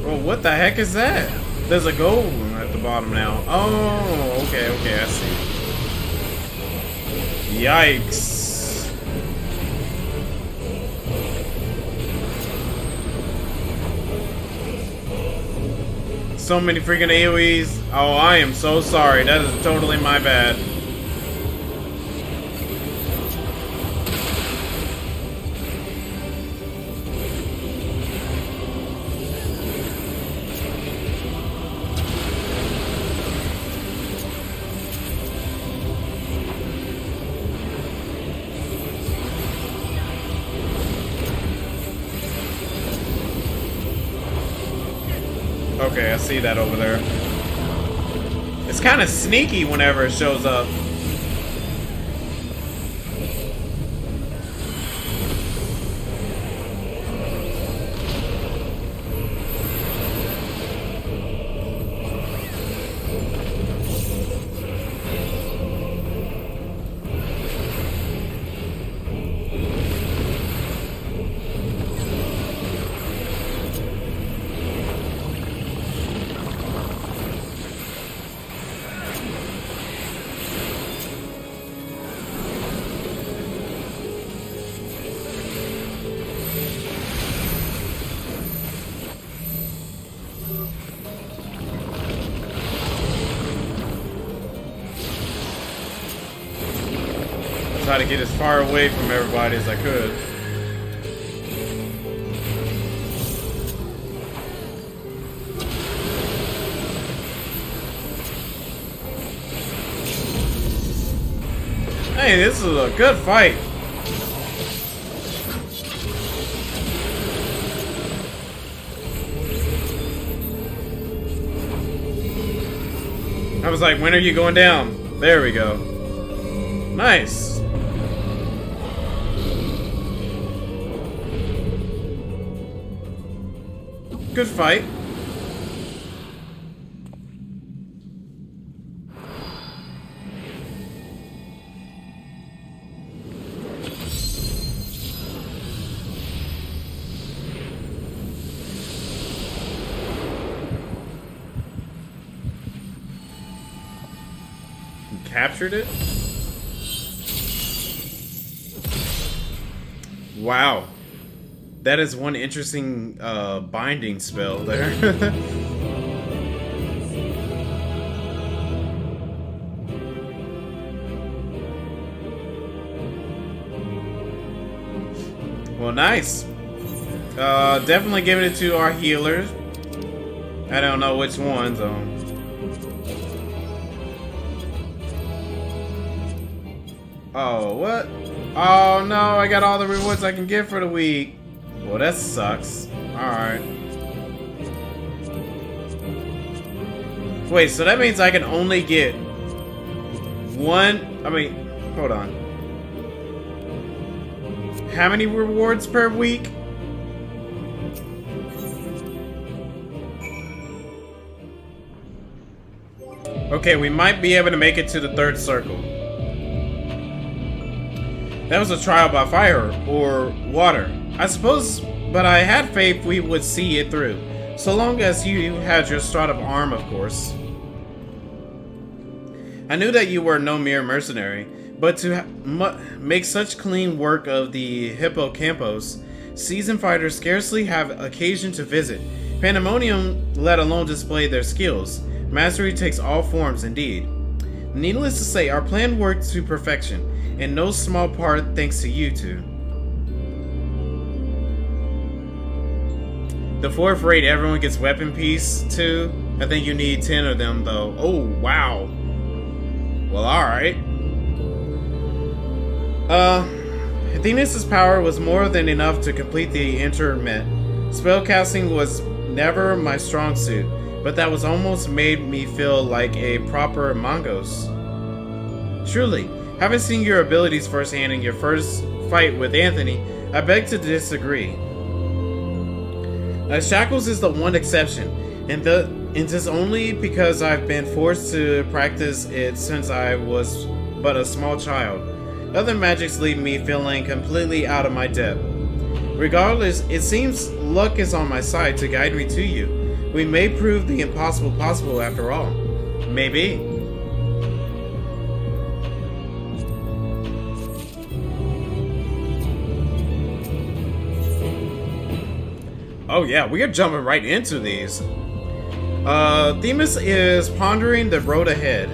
Well, what the heck is that? There's a gold one at the bottom now. Oh, okay, I see. Yikes. So many freaking AoEs. Oh, I am so sorry. That is totally my bad. Okay, I see that over there. It's kind of sneaky whenever it shows up. Try to get as far away from everybody as I could. Hey, this is a good fight. I was like, when are you going down? There we go. Nice. Good fight. Captured it? Wow. That is one interesting binding spell there. Well, nice. Definitely giving it to our healers. I don't know which ones though. Oh, what? Oh no, I got all the rewards I can get for the week. Well, that sucks. Alright. Wait, so that means I can only get one... I mean, hold on. How many rewards per week? Okay, we might be able to make it to the third circle. That was a trial by fire or water, I suppose, but I had faith we would see it through. So long as you had your strut of arm, of course. I knew that you were no mere mercenary, but to make such clean work of the hippocampus, seasoned fighters scarcely have occasion to visit Pandaemonium, let alone display their skills. Mastery takes all forms indeed. Needless to say, our plan worked to perfection, in no small part thanks to you two. The fourth raid, everyone gets weapon piece too. I think you need 10 of them though. Oh, wow. Well, alright. Athena's power was more than enough to complete the interment. Spellcasting was never my strong suit, but that was almost made me feel like a proper mongoose. Truly, having seen your abilities firsthand in your first fight with Anthony, I beg to disagree. Shackles is the one exception, and just only because I've been forced to practice it since I was but a small child. Other magics leave me feeling completely out of my depth. Regardless, it seems luck is on my side to guide me to you. We may prove the impossible possible after all. Maybe. Oh yeah, we are jumping right into these. Themis is pondering the road ahead.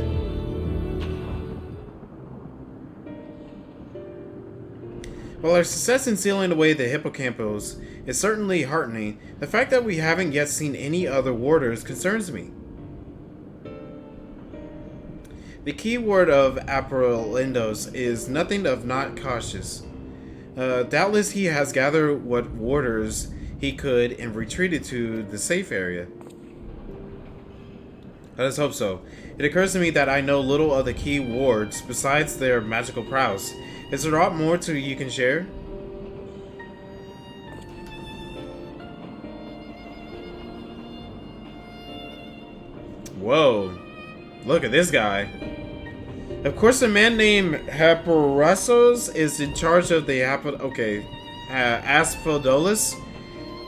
While our success in sealing away the hippocampus is certainly heartening, the fact that we haven't yet seen any other warders concerns me. The key word of Apolindos is nothing of not cautious. Doubtless he has gathered what warders he could and retreated to the safe area. Let us hope so. It occurs to me that I know little of the key wards besides their magical prowess. Is there aught more to you can share? Whoa. Look at this guy. Of course, a man named Haparasos is in charge of the Asphodolus.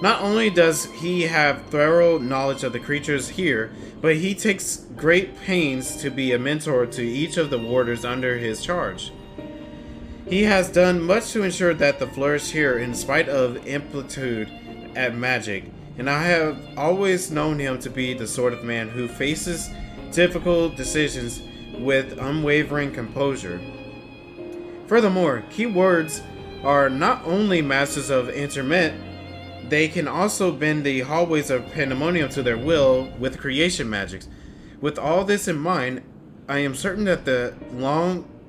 Not only does he have thorough knowledge of the creatures here, but he takes great pains to be a mentor to each of the warders under his charge. He has done much to ensure that the flourish here in spite of amplitude at magic. and I have always known him to be the sort of man who faces difficult decisions with unwavering composure. Furthermore, keywords are not only masters of interment, they can also bend the hallways of Pandemonium to their will with creation magics. With all this in mind, I am certain that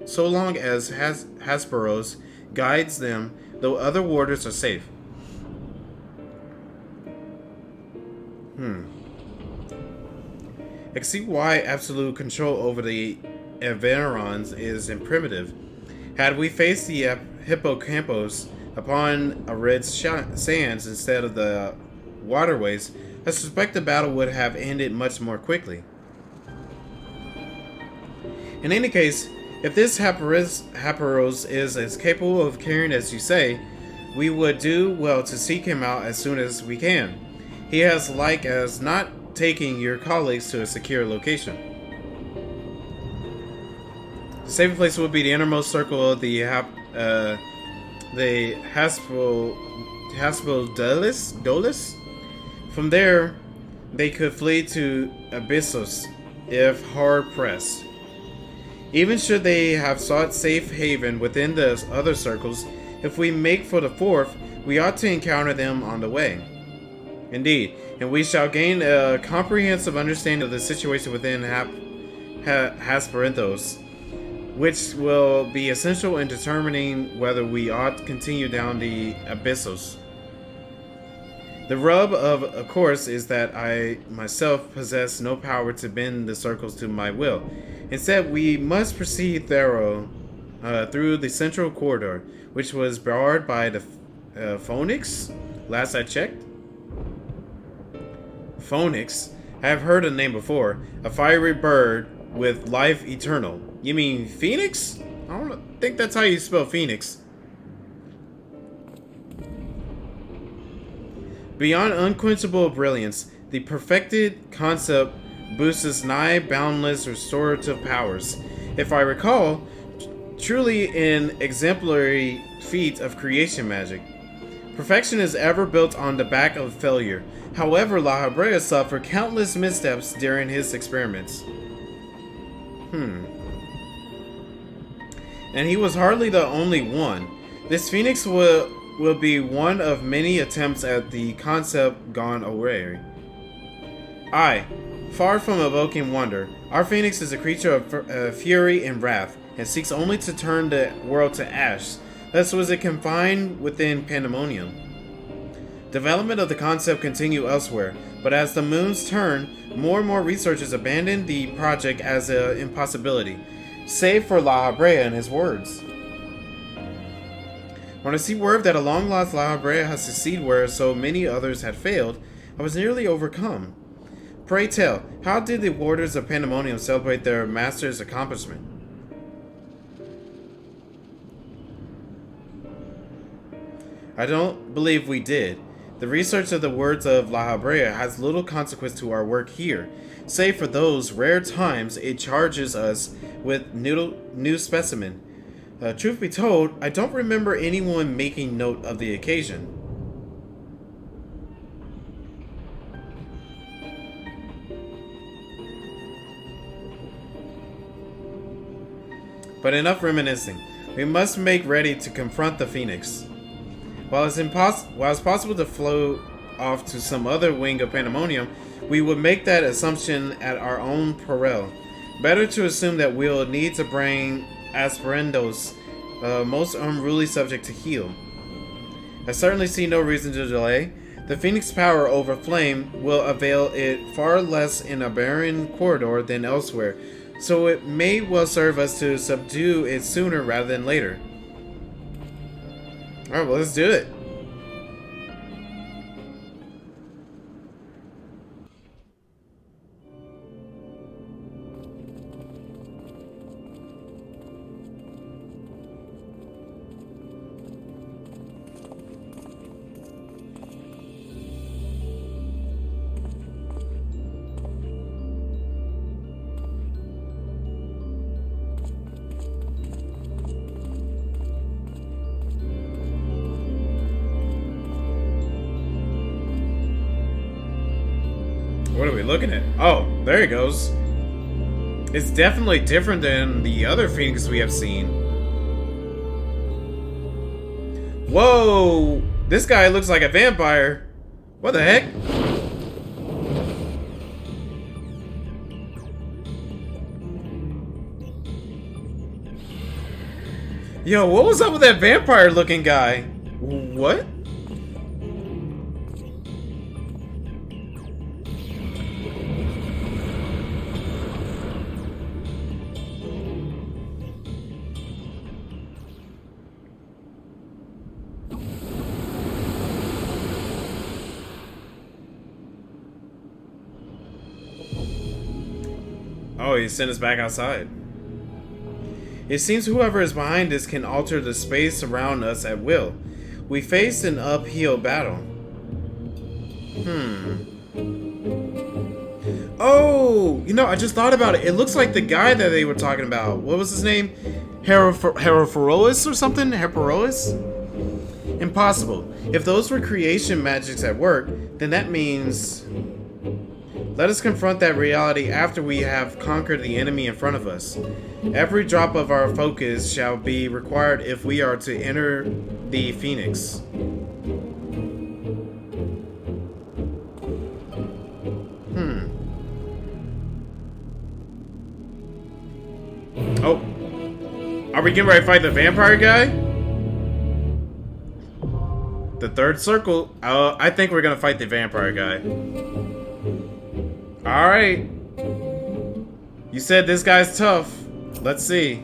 so long as Hasperos guides them, the other warders are safe. I see why absolute control over the Everons is imperative. Had we faced the hippocampus upon a red sands instead of the waterways, I suspect the battle would have ended much more quickly. In any case, if this Haparos is as capable of carrying as you say, we would do well to seek him out as soon as we can. He has like as not taking your colleagues to a secure location. The saving place will be the innermost circle of the Haspeldolis. From there, they could flee to Abyssos if hard pressed. Even should they have sought safe haven within the other circles, if we make for the fourth, we ought to encounter them on the way. Indeed, and we shall gain a comprehensive understanding of the situation within Hesperanthos, which will be essential in determining whether we ought to continue down the Abyssos. The rub, of course, is that I myself possess no power to bend the circles to my will. Instead, we must proceed through the central corridor, which was barred by the Phoenix, last I checked. Phoenix? I have heard the name before. A fiery bird with life eternal. You mean Phoenix? I don't think that's how you spell Phoenix. Beyond unquenchable brilliance, the perfected concept boosts nigh boundless restorative powers. If I recall, truly an exemplary feat of creation magic. Perfection is ever built on the back of failure. However, La Habrea suffered countless missteps during his experiments. And he was hardly the only one. This Phoenix will be one of many attempts at the concept gone awry. Aye, far from evoking wonder, our Phoenix is a creature of fury and wrath, and seeks only to turn the world to ash. Thus was it confined within Pandemonium. Development of the concept continued elsewhere, but as the moons turn, more and more researchers abandoned the project as an impossibility, save for La Habrea and his words. When I see word that a long-lost La Habrea has succeeded where so many others had failed, I was nearly overcome. Pray tell, how did the warders of Pandaemonium celebrate their master's accomplishment? I don't believe we did. The research of the words of La Habrea has little consequence to our work here, save for those rare times it charges us with new specimen. Truth be told, I don't remember anyone making note of the occasion. But enough reminiscing. We must make ready to confront the Phoenix. While it's possible to float off to some other wing of Pandemonium, we would make that assumption at our own peril. Better to assume that we'll need to bring Asperendo's most unruly subject to heel. I certainly see no reason to delay. The Phoenix power over flame will avail it far less in a barren corridor than elsewhere, so it may well serve us to subdue it sooner rather than later. Alright, well, let's do it. What are we looking at? Oh, there he goes. It's definitely different than the other Phoenix we have seen. Whoa! This guy looks like a vampire. What the heck? Yo, what was up with that vampire looking guy? What? Oh, he sent us back outside. It seems whoever is behind this can alter the space around us at will. We face an uphill battle. Oh, you know, I just thought about it. It looks like the guy that they were talking about. What was his name? Herophoros or something? Herophoros? Impossible. If those were creation magics at work, then that means... Let us confront that reality after we have conquered the enemy in front of us. Every drop of our focus shall be required if we are to enter the Phoenix. Oh. Are we getting ready to fight the vampire guy? The third circle. I think we're gonna fight the vampire guy. Alright. You said this guy's tough. Let's see.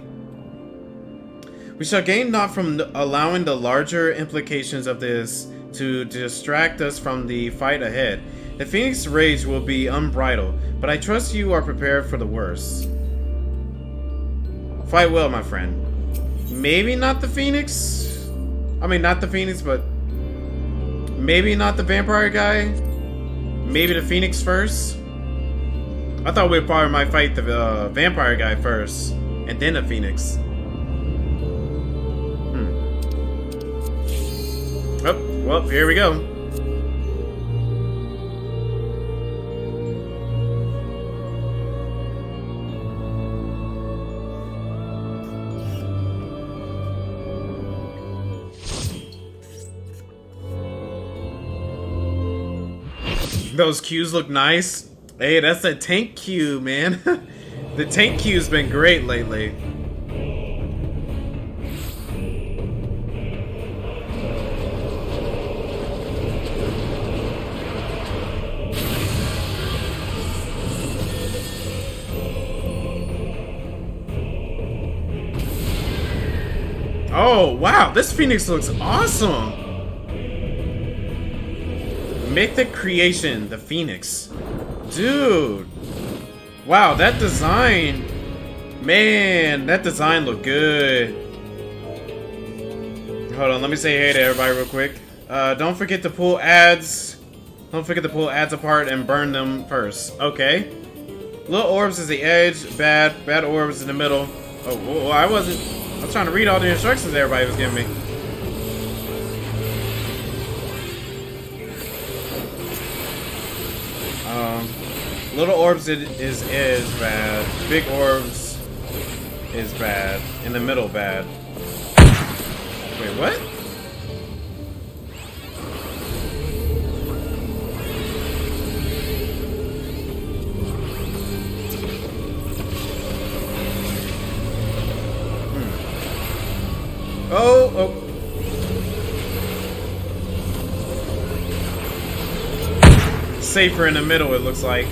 We shall gain not from allowing the larger implications of this to distract us from the fight ahead. The Phoenix rage will be unbridled, but I trust you are prepared for the worst. Fight well, my friend. Maybe not the Phoenix? I mean, not the Phoenix, but... Maybe not the vampire guy? Maybe the Phoenix first? I thought we probably might fight the vampire guy first, and then the Phoenix. Oh, well, here we go. Those cues look nice. Hey, that's a tank queue, man. The tank queue's been great lately. Oh, wow, this Phoenix looks awesome. Mythic creation, the Phoenix. Dude. Wow, that design. Man, that design looked good. Hold on, let me say hey to everybody real quick. Don't forget to pull ads. Don't forget to pull ads apart and burn them first. Okay. Little orbs is the edge. Bad orbs in the middle. Oh, I was trying to read all the instructions everybody was giving me. Little orbs is bad. Big orbs is bad. In the middle, bad. Wait, what? Oh. Safer in the middle, it looks like.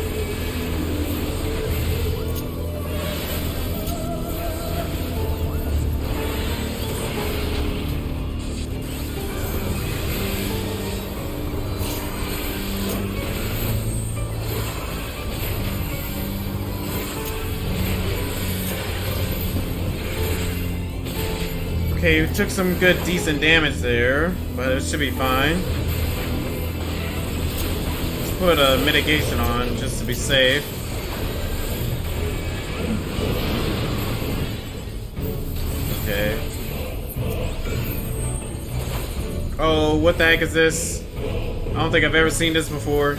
Okay, we took some good, decent damage there, but it should be fine. Let's put a mitigation on just to be safe. Okay. Oh, what the heck is this? I don't think I've ever seen this before.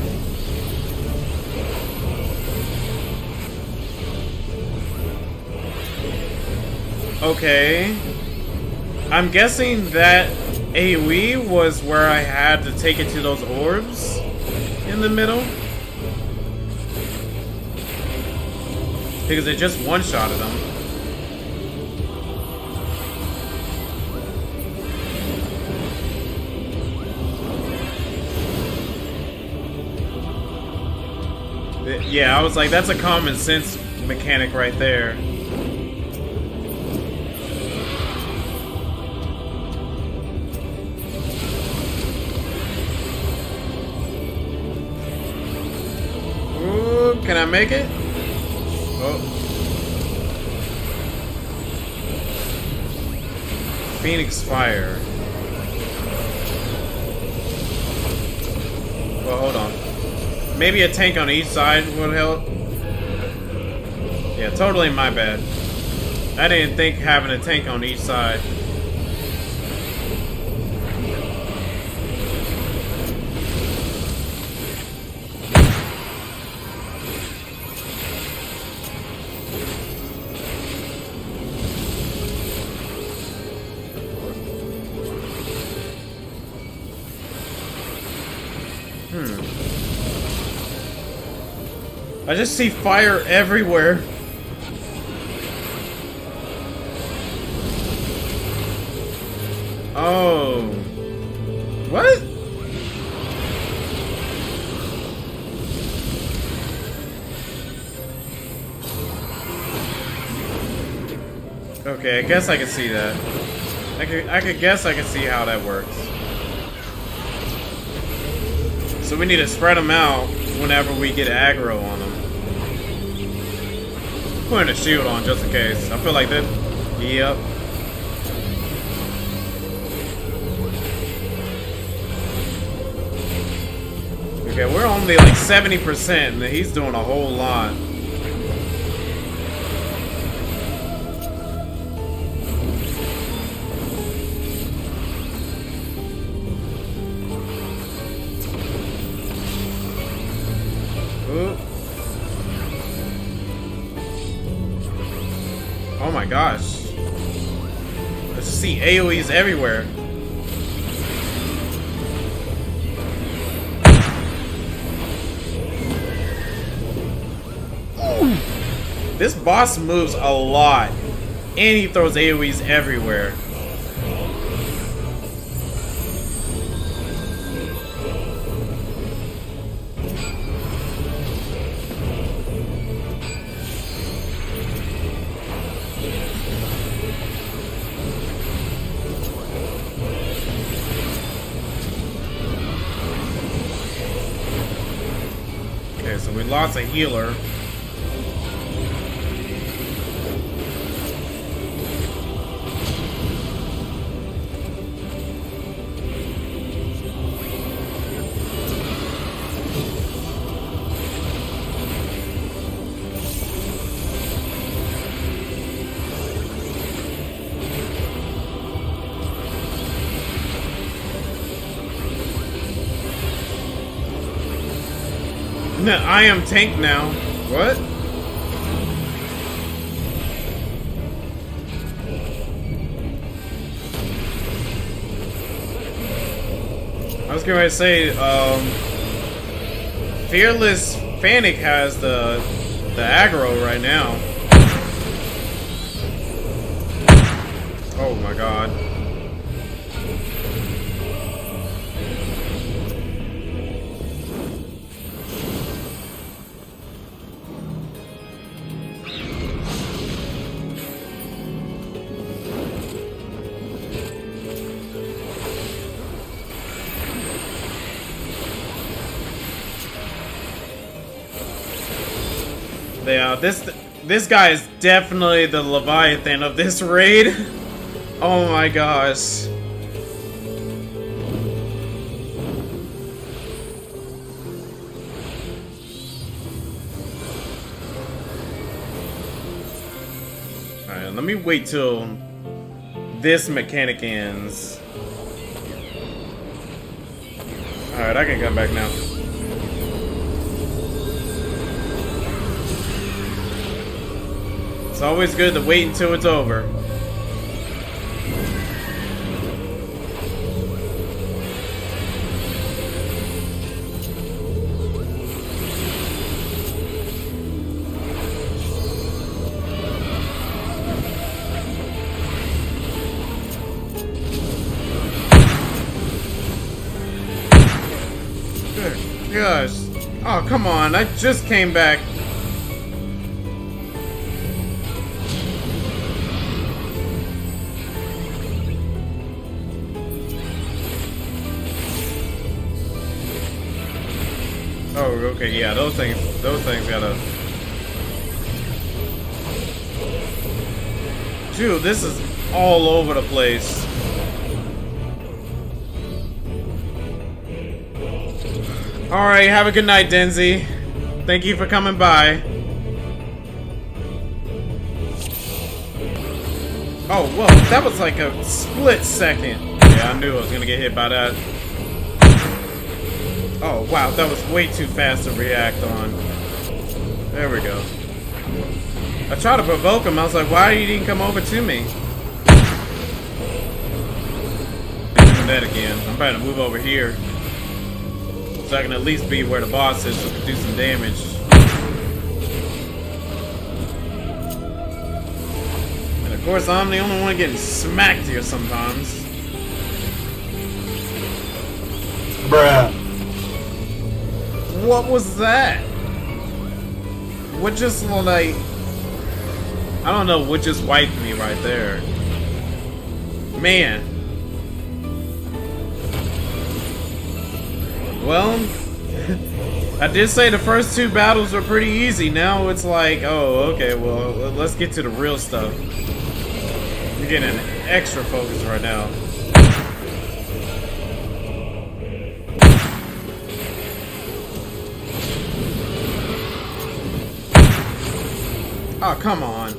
Okay. I'm guessing that AoE was where I had to take it to those orbs in the middle. Because it just one-shotted them. Yeah, I was like, that's a common sense mechanic right there. Ooh, can I make it? Oh. Phoenix Fire. Well, hold on. Maybe a tank on each side would help. Yeah, totally my bad. I didn't think having a tank on each side. I just see fire everywhere. Oh. What? Okay, I guess I can see that. I could guess I can see how that works. So we need to spread them out whenever we get aggro on them. Putting a shield on just in case. I feel like that. Yep. Okay, we're only like 70%, and he's doing a whole lot. Ooh. Oh my gosh. I just see AoEs everywhere. This boss moves a lot, and he throws AoEs everywhere. Okay, so we lost a healer. No, I am tank now. What? I was going to say, Fearless Fanic has the aggro right now. Oh my god. Yeah, this guy is definitely the Leviathan of this raid. Oh my gosh. Alright, let me wait till this mechanic ends. Alright, I can come back now. It's always good to wait until it's over. gosh. Oh, come on. I just came back. Oh, okay, yeah, those things gotta... Dude, this is all over the place. Alright, have a good night, Denzi. Thank you for coming by. Oh, whoa, that was like a split second. Yeah, I knew I was gonna get hit by that. Oh, wow, that was way too fast to react on. There we go. I tried to provoke him. I was like, why didn't he come over to me? Doing that again. I'm trying to move over here. So I can at least be where the boss is so I can do some damage. And of course, I'm the only one getting smacked here sometimes. Bruh. What was that? What just, like... I don't know what just wiped me right there. Man. Well, I did say the first two battles were pretty easy. Now it's like, oh, okay, well, let's get to the real stuff. You're getting extra focus right now. Oh, come on.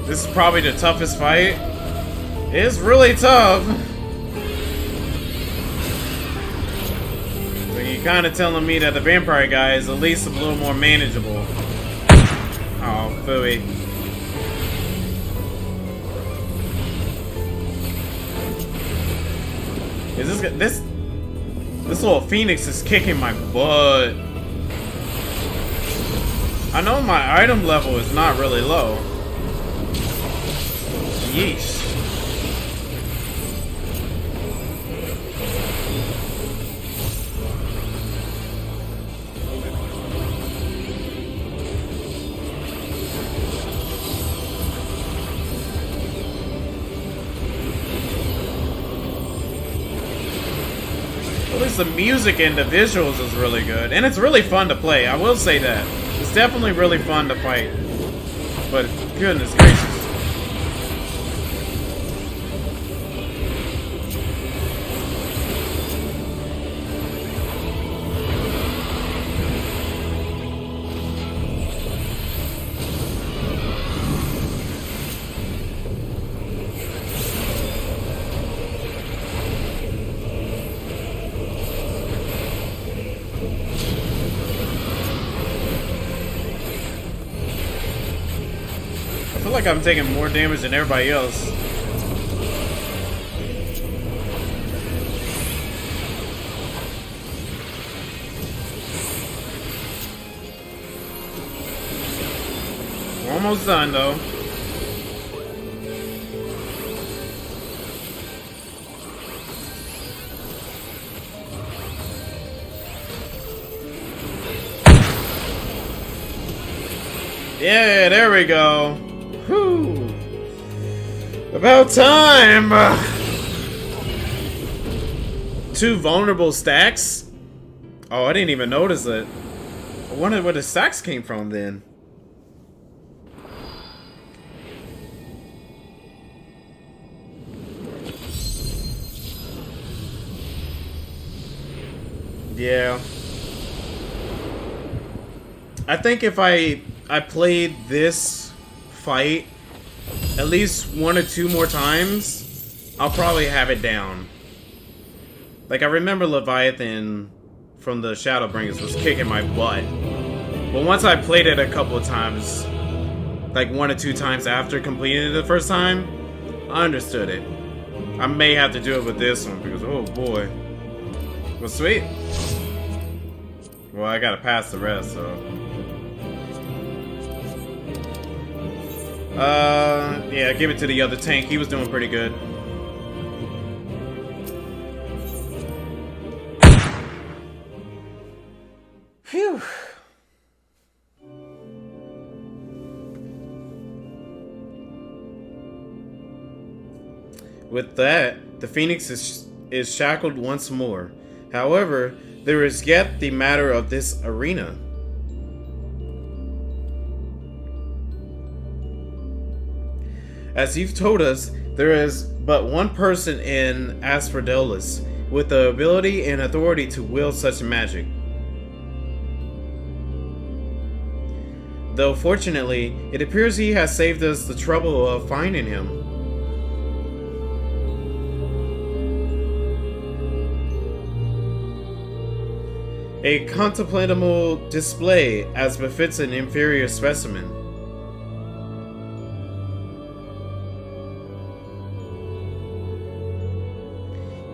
This is probably the toughest fight. It's really tough. So you're kind of telling me that the vampire guy is at least a little more manageable. Oh, phooey. Is this little phoenix is kicking my butt. I know my item level is not really low. Yeesh. At least the music and the visuals is really good. And it's really fun to play, I will say that. It's definitely really fun to fight. But goodness gracious. I feel like I'm taking more damage than everybody else. We're almost done though. Yeah, there we go. Whew. About time! 2 vulnerable stacks? Oh, I didn't even notice it. I wondered where the stacks came from then. Yeah. I think if I played this fight at least 1 or 2 more times, I'll probably have it down. Like, I remember Leviathan from the Shadowbringers was kicking my butt. But once I played it a couple of times, like 1 or 2 times after completing it the first time, I understood it. I may have to do it with this one because, oh boy. Well, sweet. Well, I gotta pass the rest, so. Yeah, give it to the other tank. He was doing pretty good. Phew. With that, the Phoenix is shackled once more. However, there is yet the matter of this arena. As you've told us, there is but one person in Asphodelos with the ability and authority to wield such magic. Though fortunately, it appears he has saved us the trouble of finding him. A contemptible display as befits an inferior specimen.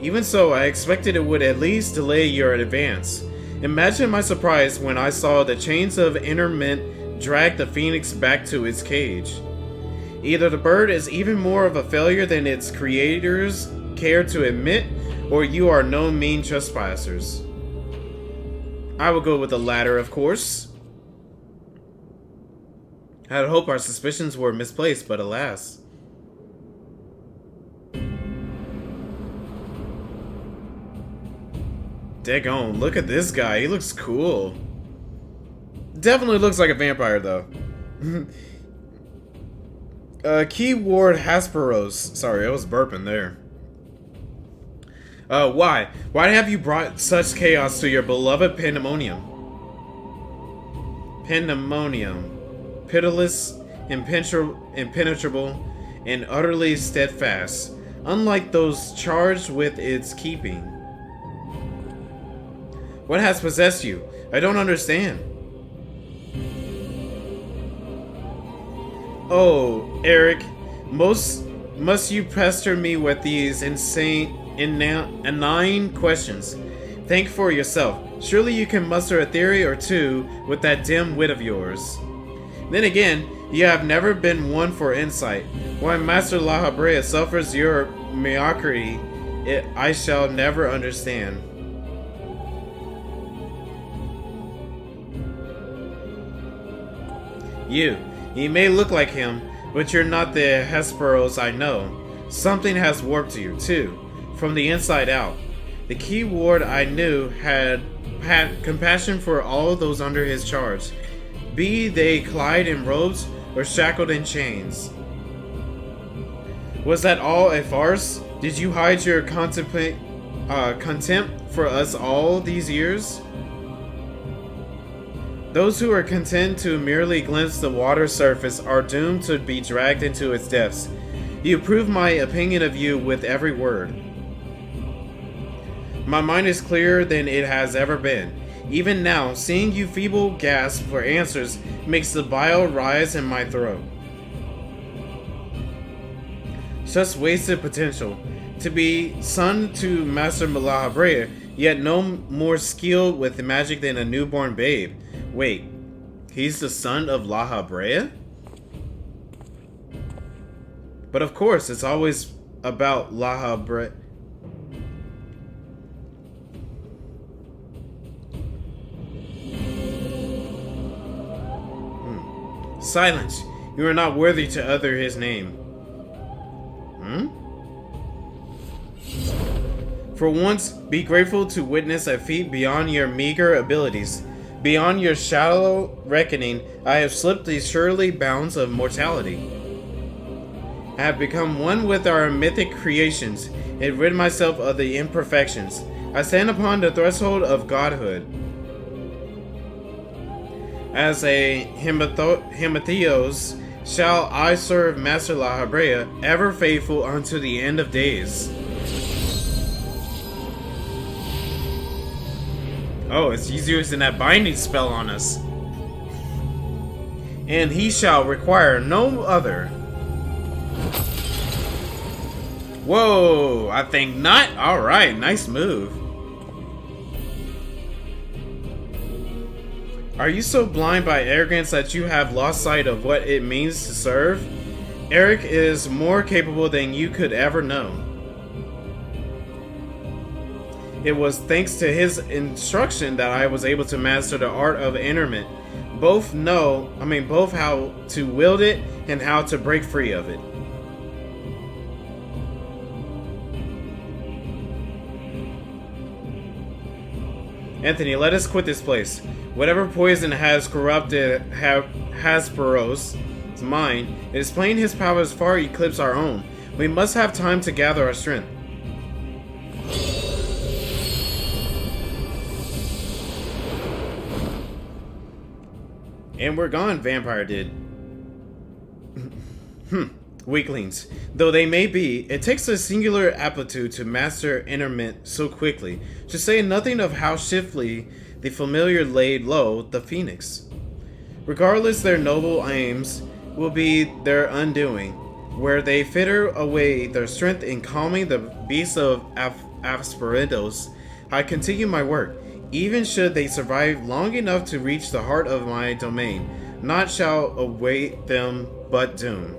Even so, I expected it would at least delay your advance. Imagine my surprise when I saw the chains of interment drag the Phoenix back to its cage. Either the bird is even more of a failure than its creators care to admit, or you are no mean trespassers. I will go with the latter, of course. I had hoped our suspicions were misplaced, but alas. Daggone, look at this guy. He looks cool. Definitely looks like a vampire, though. Keyword Hasperos. Sorry, I was burping there. Why? Why have you brought such chaos to your beloved Pandaemonium? Pandaemonium. Pitiless, impenetrable, and utterly steadfast, unlike those charged with its keeping. What has possessed you? I don't understand. Oh, Eric, must you pester me with these inane questions? Think for yourself. Surely you can muster a theory or two with that dim wit of yours. Then again, you have never been one for insight. Why Master La Habrea suffers your mediocrity, I shall never understand. You may look like him, but you're not the Hesperos I know. Something has warped you, too, from the inside out. The key ward I knew had compassion for all those under his charge, be they clad in robes or shackled in chains. Was that all a farce? Did you hide your contempt for us all these years? Those who are content to merely glimpse the water surface are doomed to be dragged into its depths. You prove my opinion of you with every word. My mind is clearer than it has ever been. Even now, seeing you feeble gasp for answers makes the bile rise in my throat. Such wasted potential. To be son to Master La Habrea, yet no more skilled with magic than a newborn babe. Wait, he's the son of La Habrea? But of course, it's always about La Habrea. Silence! You are not worthy to utter his name. For once, be grateful to witness a feat beyond your meager abilities. Beyond your shallow reckoning, I have slipped the surely bounds of mortality. I have become one with our mythic creations, and rid myself of the imperfections. I stand upon the threshold of godhood. As a Hematheos, shall I serve Master La Habrea, ever faithful unto the end of days. Oh, it's using that binding spell on us. And he shall require no other. Whoa, I think not. Alright, nice move. Are you so blind by arrogance that you have lost sight of what it means to serve? Eric is more capable than you could ever know. It was thanks to his instruction that I was able to master the art of interment. Both how to wield it and how to break free of it. Anthony, let us quit this place. Whatever poison has corrupted Haspero's mind, it is plain his powers far eclipse our own. We must have time to gather our strength. And we're gone, Vampire did. Weaklings. Though they may be, it takes a singular aptitude to master interment so quickly, to say nothing of how swiftly the familiar laid low the Phoenix. Regardless, their noble aims will be their undoing, where they fritter away their strength in calming the beasts of Asperidos. I continue my work, even should they survive long enough to reach the heart of my domain. Naught shall await them but doom.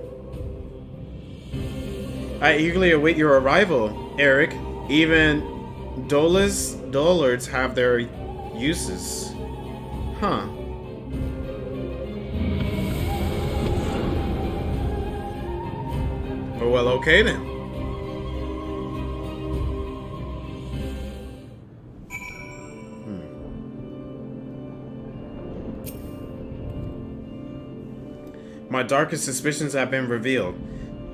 I eagerly await your arrival, Eric. Even dullards have their uses. Huh. Oh, well, okay then. My darkest suspicions have been revealed.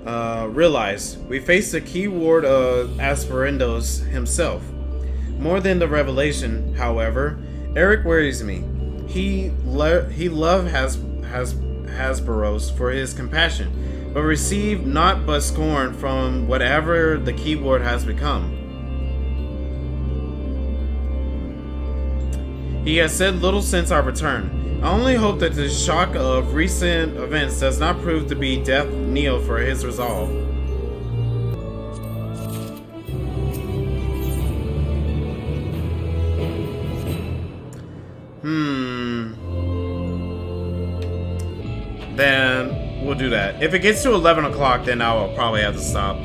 Realized. We face the key ward of Asperindos himself. More than the revelation, however, Eric worries me. He loved Hasperos for his compassion, but received naught but scorn from whatever the keyboard has become. He has said little since our return. I only hope that the shock of recent events does not prove to be death knell for his resolve. Then we'll do that. If it gets to 11 o'clock, then I'll probably have to stop.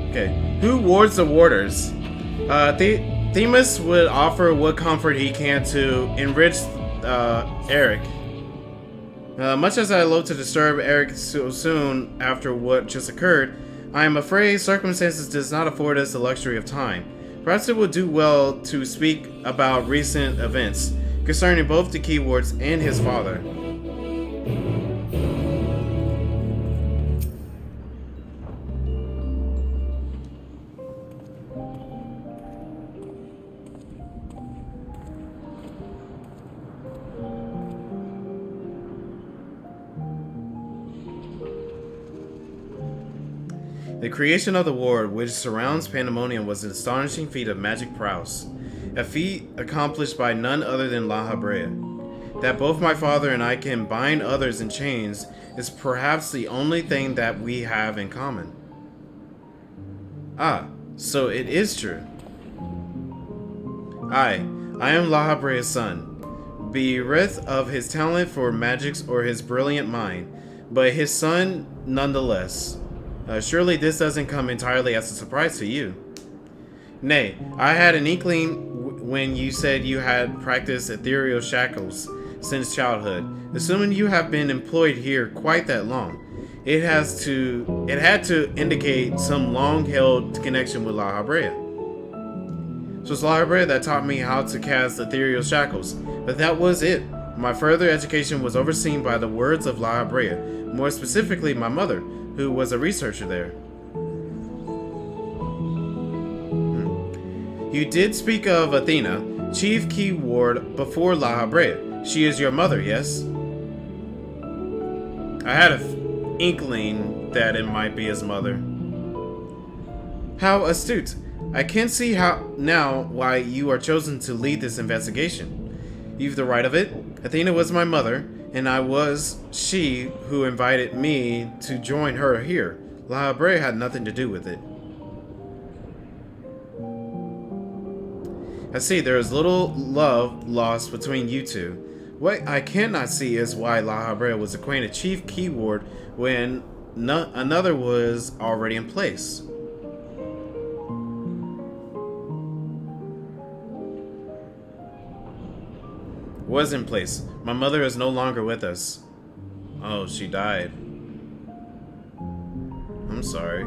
Okay. Who wards the warders? Themis would offer what comfort he can to enrich Eric. Much as I loathe to disturb Eric so soon after what just occurred, I am afraid circumstances does not afford us the luxury of time. Perhaps it would do well to speak about recent events concerning both the keywards and his father. The creation of the ward which surrounds Pandaemonium was an astonishing feat of magic prowess, a feat accomplished by none other than La Habrea. That both my father and I can bind others in chains is perhaps the only thing that we have in common. Ah, so it is true. I am La Habrea's son, bereft of his talent for magics or his brilliant mind, but his son nonetheless. Surely this doesn't come entirely as a surprise to you. Nay, I had an inkling when you said you had practiced ethereal shackles since childhood. Assuming you have been employed here quite that long, it had to indicate some long-held connection with La Habrea. So it's La Habrea that taught me how to cast ethereal shackles, but that was it. My further education was overseen by the words of La Habrea, more specifically my mother, who was a researcher there. You did speak of Athena, chief key ward before La Habrea. She is your mother, yes? I had an inkling that it might be his mother. How astute. I can see now why you are chosen to lead this investigation. You've the right of it. Athena was my mother, and I was she who invited me to join her here. La Habrea had nothing to do with it. I see there is little love lost between you two. What I cannot see is why La Habrea was acquainted chief key ward when another was already in place. was in place. My mother is no longer with us. Oh, she died. I'm sorry.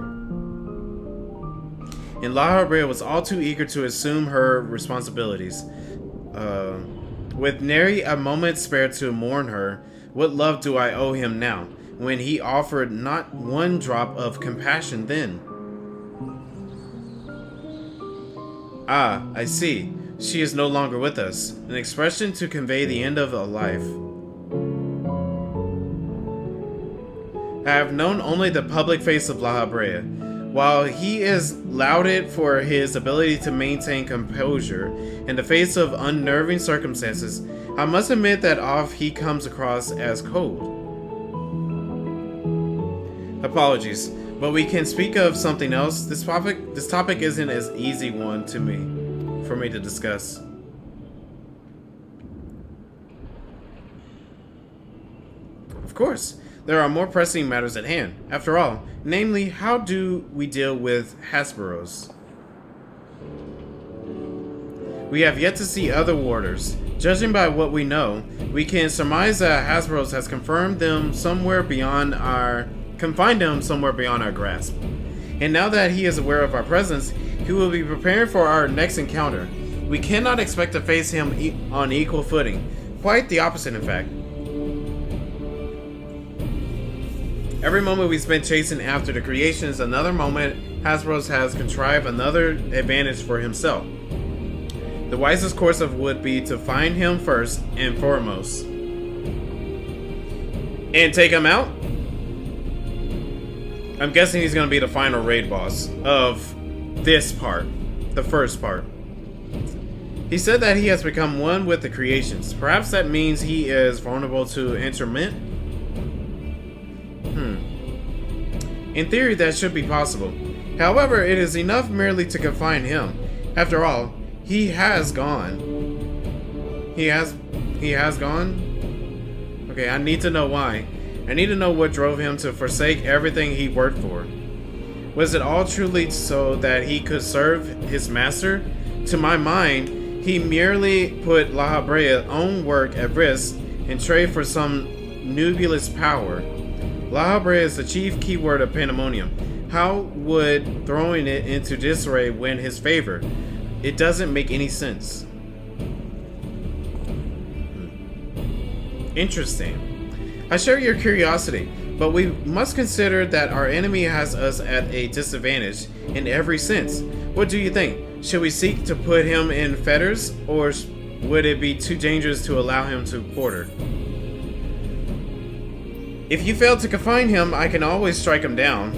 And La Habrea was all too eager to assume her responsibilities. With nary a moment spared to mourn her, what love do I owe him now, when he offered not one drop of compassion then? Ah, I see. She is no longer with us. An expression to convey the end of a life. I have known only the public face of La Habrea. While he is lauded for his ability to maintain composure in the face of unnerving circumstances, I must admit that often he comes across as cold. Apologies, but we can speak of something else. This topic isn't as easy one for me to discuss. Of course. There are more pressing matters at hand. After all, namely, how do we deal with Hasperos? We have yet to see other warders. Judging by what we know, we can surmise that Hasperos has confined them somewhere beyond our grasp. And now that he is aware of our presence, he will be preparing for our next encounter. We cannot expect to face him on equal footing. Quite the opposite, in fact. Every moment we spend chasing after the creation is another moment Hasperos has contrived another advantage for himself. The wisest course would be to find him first and foremost. And take him out? I'm guessing he's going to be the final raid boss of this part, the first part. He said that he has become one with the creations. Perhaps that means he is vulnerable to interment? In theory, that should be possible. However, it is enough merely to confine him. After all, he has gone. He has gone? Okay, I need to know why. I need to know what drove him to forsake everything he worked for. Was it all truly so that he could serve his master? To my mind, he merely put La Habrea's own work at risk in trade for some nebulous power. La Habrea is the chief keyword of Pandaemonium. How would throwing it into disarray win his favor? It doesn't make any sense. Interesting. I share your curiosity, but we must consider that our enemy has us at a disadvantage in every sense. What do you think? Should we seek to put him in fetters, or would it be too dangerous to allow him to quarter? If you fail to confine him, I can always strike him down.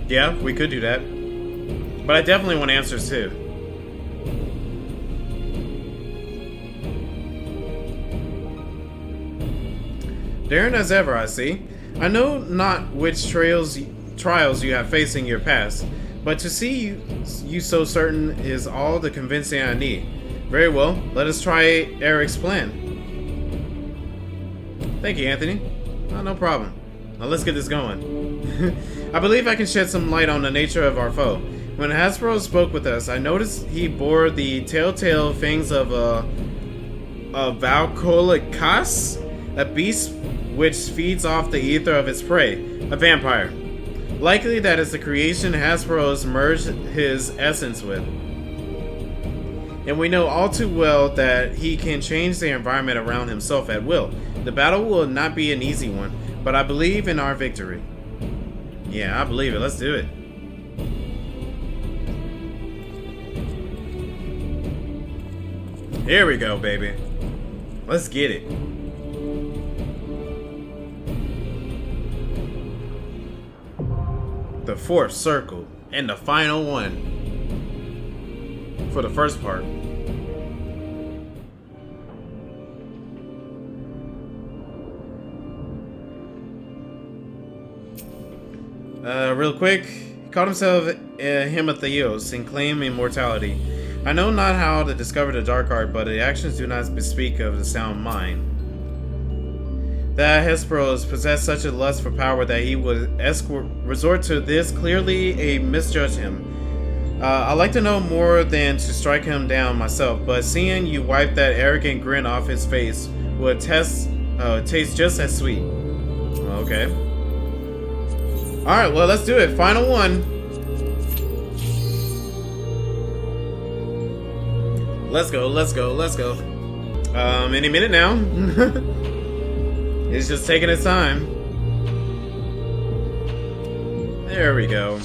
Yeah, we could do that. But I definitely want answers too. Daring as ever, I see. I know not which trials you have faced in your past, but to see you so certain is all the convincing I need. Very well, let us try Eric's plan. Thank you, Anthony. Oh, no problem. Now let's get this going. I believe I can shed some light on the nature of our foe. When Hasperos spoke with us, I noticed he bore the telltale fangs of a Valkolicas, a beast which feeds off the ether of its prey, a vampire. Likely that is the creation Hasperos merged his essence with. And we know all too well that he can change the environment around himself at will. The battle will not be an easy one, but I believe in our victory. Yeah, I believe it. Let's do it. Here we go, baby. Let's get it. The fourth circle and the final one for the first part. Real quick, he called himself Hematheos and claimed immortality. I know not how to discover the dark art, but the actions do not bespeak of the sound mind. That Hesperos possessed such a lust for power that he would resort to this clearly misjudge him. I'd like to know more than to strike him down myself, but seeing you wipe that arrogant grin off his face would taste just as sweet. Okay. Alright, well, let's do it. Final one. Let's go, let's go, let's go. Any minute now. It's just taking its time. There we go.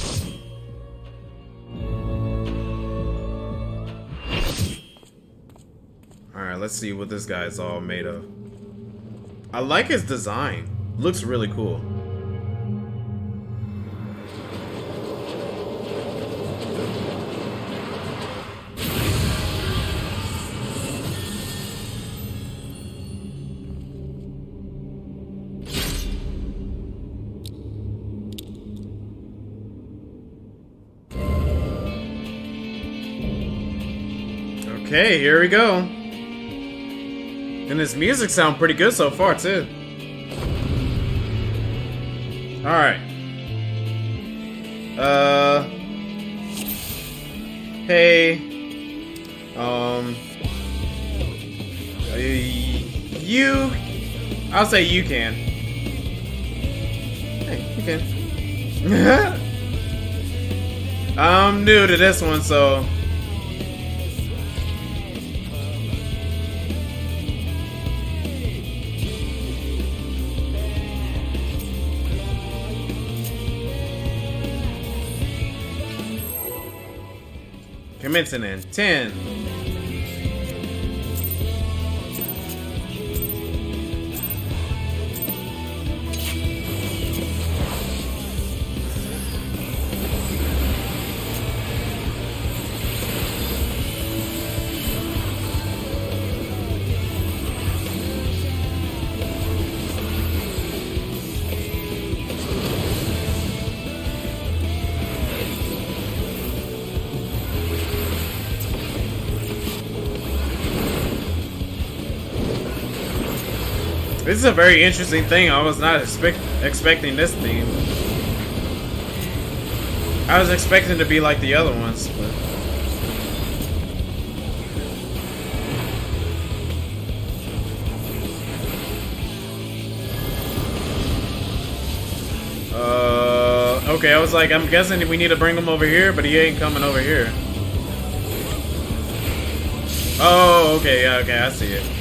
Alright, let's see what this guy's all made of. I like his design. Looks really cool. Okay, here we go. And his music sounds pretty good so far, too. Alright. Hey. You. I'll say you can. Hey, you can. I'm new to this one, so. Commencing in 10. This is a very interesting thing. I was not expecting this theme. I was expecting to be like the other ones, but... Okay, I was like, I'm guessing we need to bring him over here, but he ain't coming over here. Oh, okay, yeah, okay, I see it.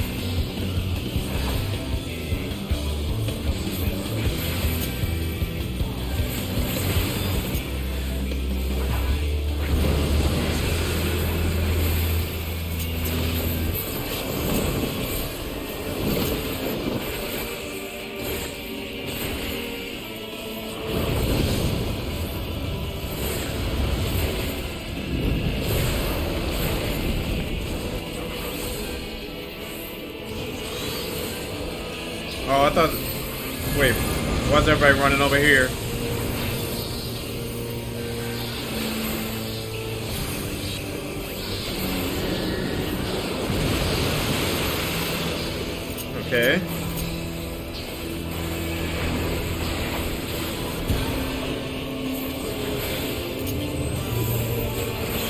Oh, I thought... Wait, why's everybody running over here? Okay.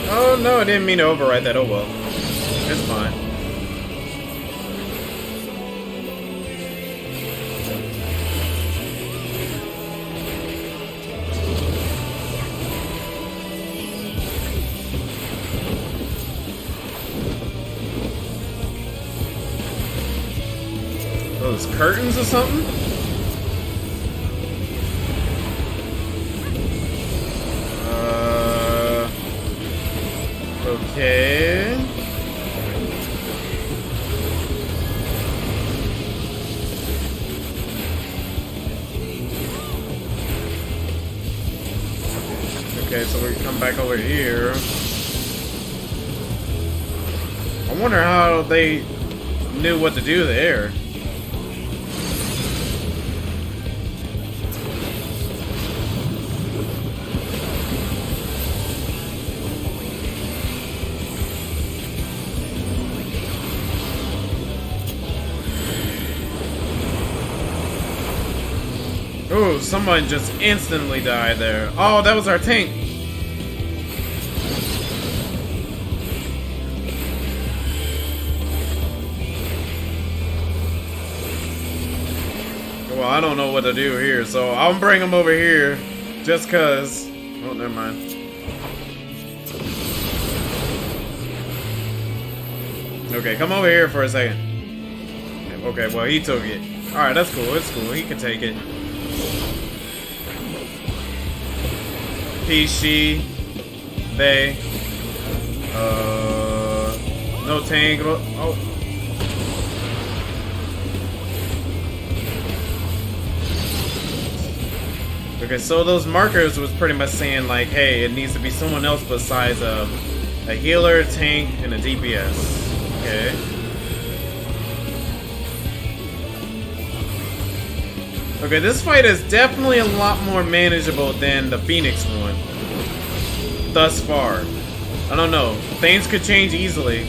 Oh no, I didn't mean to override that. Oh well. It's fine. Those curtains or something? Okay. Okay, so we come back over here. I wonder how they knew what to do there. Ooh, someone just instantly died there. Oh, that was our tank. Well, I don't know what to do here, so I'll bring him over here just cause. Oh, never mind. Okay, come over here for a second. Okay, well, he took it. Alright, that's cool. It's cool. He can take it. He, she, they. No tangle. Oh. Okay, so those markers was pretty much saying like, hey, it needs to be someone else besides a healer, tank, and a DPS. Okay. Okay, this fight is definitely a lot more manageable than the Phoenix one. Thus far. I don't know. Things could change easily.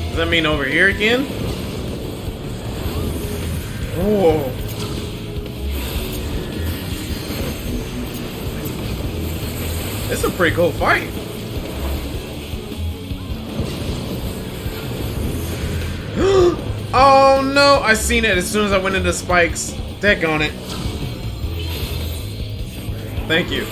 Does that mean over here again? Whoa. It's a pretty cool fight. Oh no, I seen it as soon as I went into spikes. Deck on it. Thank you.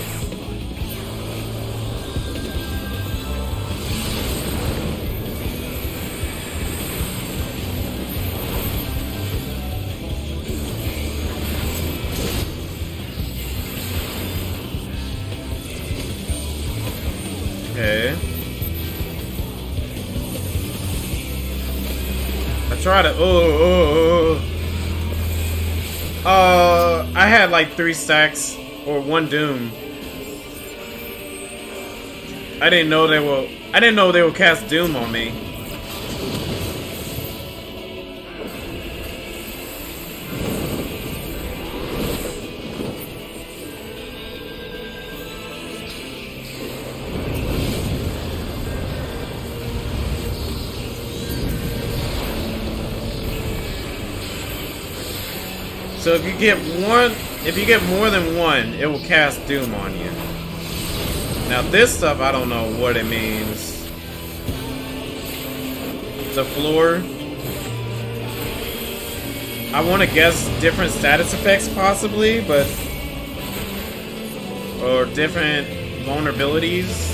Okay. I try to. I had like 3 stacks or 1 doom. I didn't know they will cast doom on me. So if you get more than 1, it will cast doom on you. Now this stuff, I don't know what it means. The floor. I want to guess different status effects possibly, but or different vulnerabilities.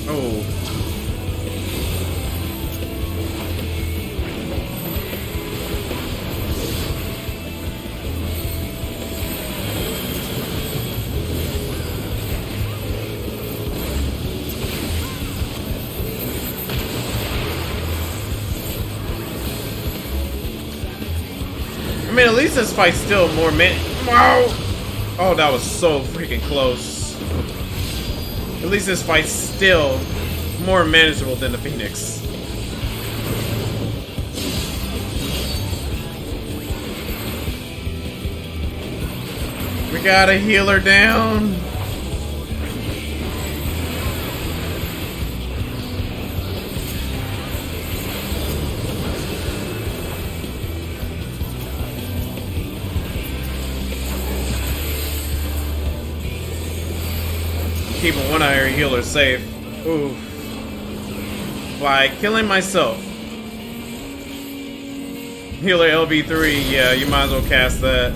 Oh. I mean, at least this fight's still more Wow! Oh, that was so freaking close. At least this fight's still more manageable than the Phoenix. We got a healer down. Keeping one of our healers safe. Oof. By killing myself. Healer LB3, yeah, you might as well cast that.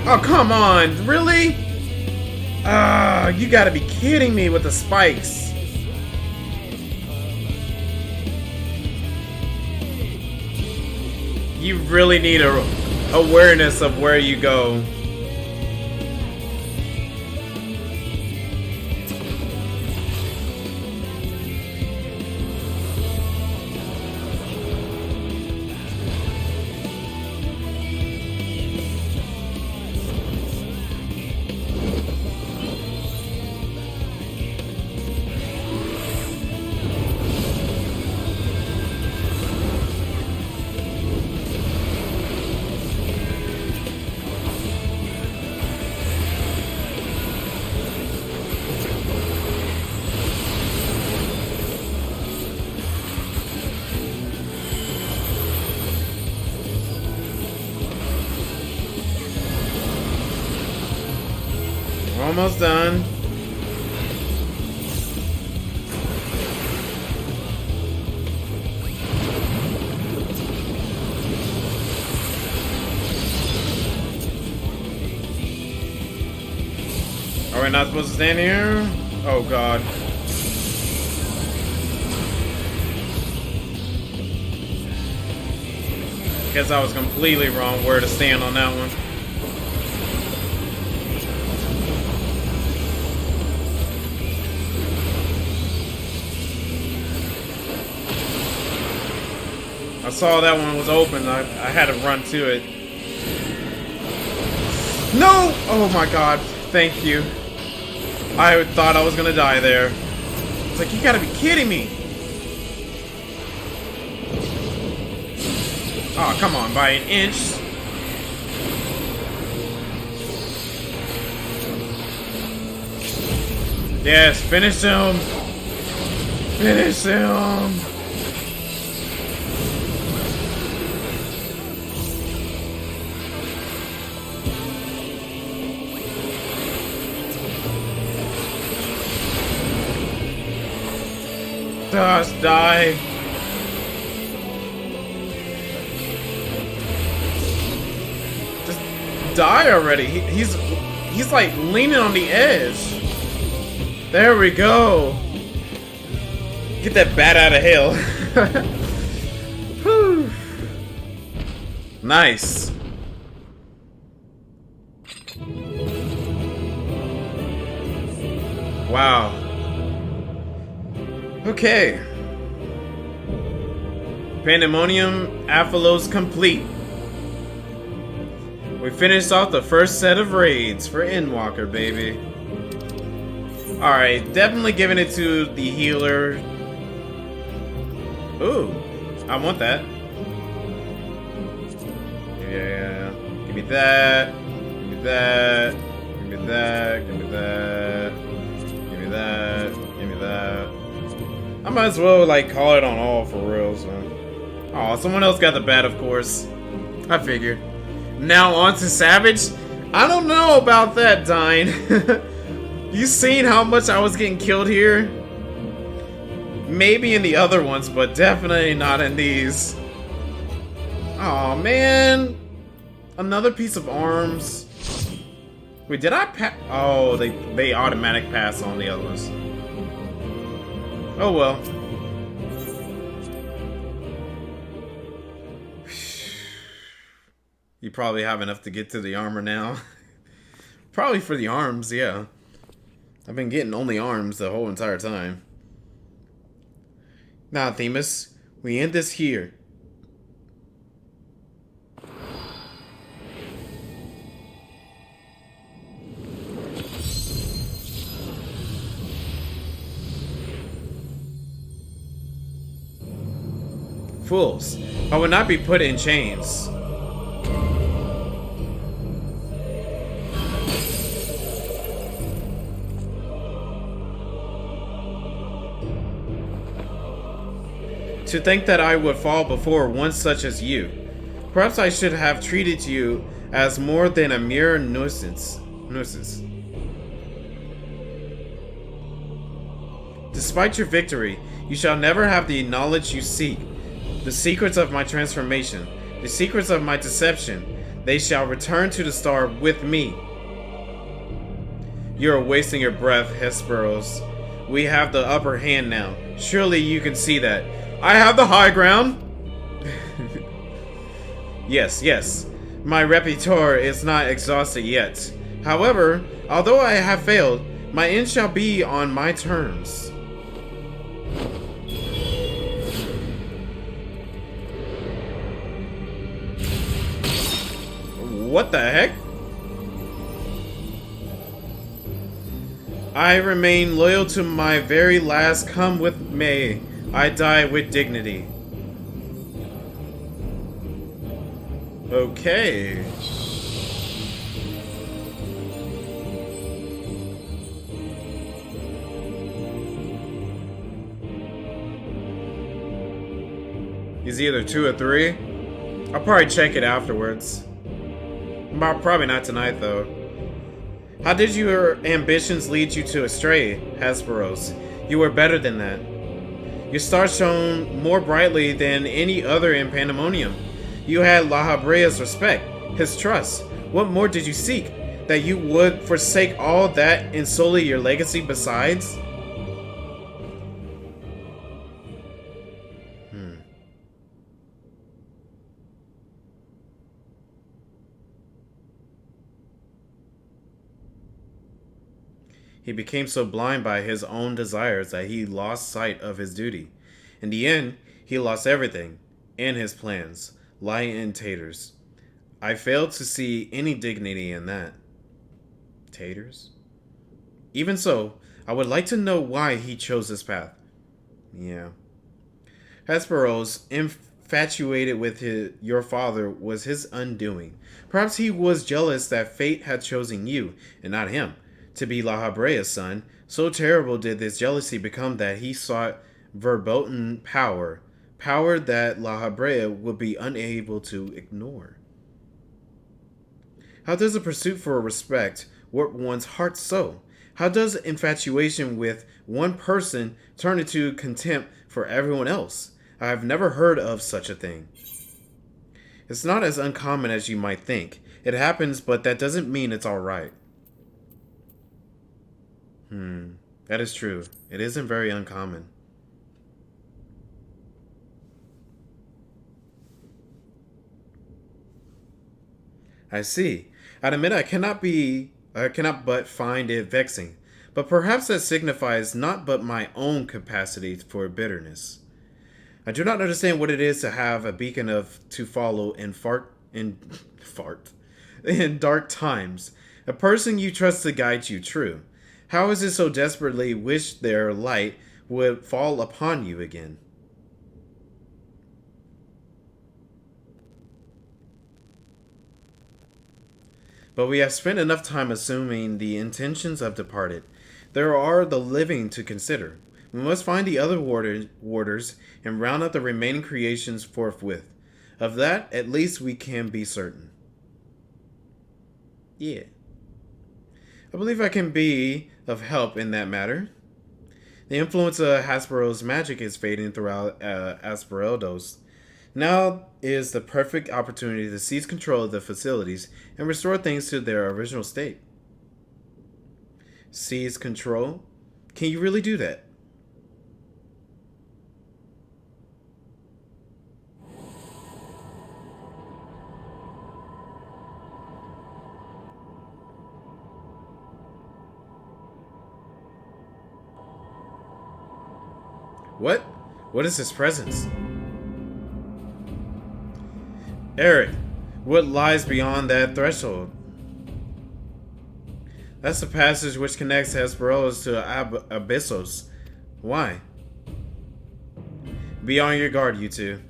Oh, come on, really? You gotta be kidding me with the spikes. You really need a awareness of where you go. almost done. Are we not supposed to stand here? Oh god. Guess I was completely wrong where to stand on that one. I saw that one was open. I had to run to it. No! Oh my god. Thank you. I thought I was gonna die there. It's like, you gotta be kidding me. Oh, come on, by an inch. Yes, finish him. Finish him. Just die. Just die already. He's like leaning on the edge. There we go. Get that bat out of hell. Whew. Nice. Wow. Okay. Pandaemonium Raids complete. We finished off the first set of raids for Endwalker, baby. Alright, definitely giving it to the healer. Ooh, I want that. Yeah, give me that. Give me that. Give me that. Give me that. Give me that. Give me that. I might as well like call it on all for real. So, oh, someone else got the bat, of course. I figured. Now on to Savage. I don't know about that, Dine. You seen how much I was getting killed here? Maybe in the other ones, but definitely not in these. Oh man, another piece of arms. Wait, did I pass? Oh, they automatic pass on the other ones. Oh well. You probably have enough to get to the armor now. Probably for the arms, yeah. I've been getting only arms the whole entire time. Nah, Themis, we end this here. Fools, I would not be put in chains. To think that I would fall before one such as you. Perhaps I should have treated you as more than a mere nuisance. Despite your victory, you shall never have the knowledge you seek. The secrets of my transformation, the secrets of my deception, they shall return to the star with me. You are wasting your breath, Hesperos. We have the upper hand now. Surely you can see that. I have the high ground. Yes. My repertoire is not exhausted yet. However, although I have failed, my end shall be on my terms. What the heck? I remain loyal to my very last. Come with me. I die with dignity. Okay. He's either 2 or 3. I'll probably check it afterwards. Probably not tonight, though. How did your ambitions lead you to astray, Hesperos? You were better than that. Your star shone more brightly than any other in Pandemonium. You had La Habrea's respect, his trust. What more did you seek? That you would forsake all that and solely your legacy besides? He became so blind by his own desires that he lost sight of his duty. In the end, he lost everything, and his plans, lying in taters. I failed to see any dignity in that. Taters? Even so, I would like to know why he chose this path. Yeah. Hesperos, infatuated with your father, was his undoing. Perhaps he was jealous that fate had chosen you, and not him, to be La Habrea's son. So terrible did this jealousy become that he sought verboten power, power that La Habrea would be unable to ignore. How does a pursuit for respect warp one's heart so? How does infatuation with one person turn into contempt for everyone else? I have never heard of such a thing. It's not as uncommon as you might think. It happens, but that doesn't mean it's alright. That is true. It isn't very uncommon. I see. I admit I cannot but find it vexing. But perhaps that signifies not but my own capacity for bitterness. I do not understand what it is to have a beacon to follow in dark times. A person you trust to guide you true. How is it so desperately wish their light would fall upon you again? But we have spent enough time assuming the intentions of departed. There are the living to consider. We must find the other warders and round up the remaining creations forthwith. Of that, at least we can be certain. Yeah. I believe I can be of help in that matter. The influence of Haspero's magic is fading throughout Aspereldos. Now is the perfect opportunity to seize control of the facilities and restore things to their original state. Seize control? Can you really do that? What? What is his presence? Eric, what lies beyond that threshold? That's the passage which connects Hesperos to Abyssos. Why? Be on your guard, you two.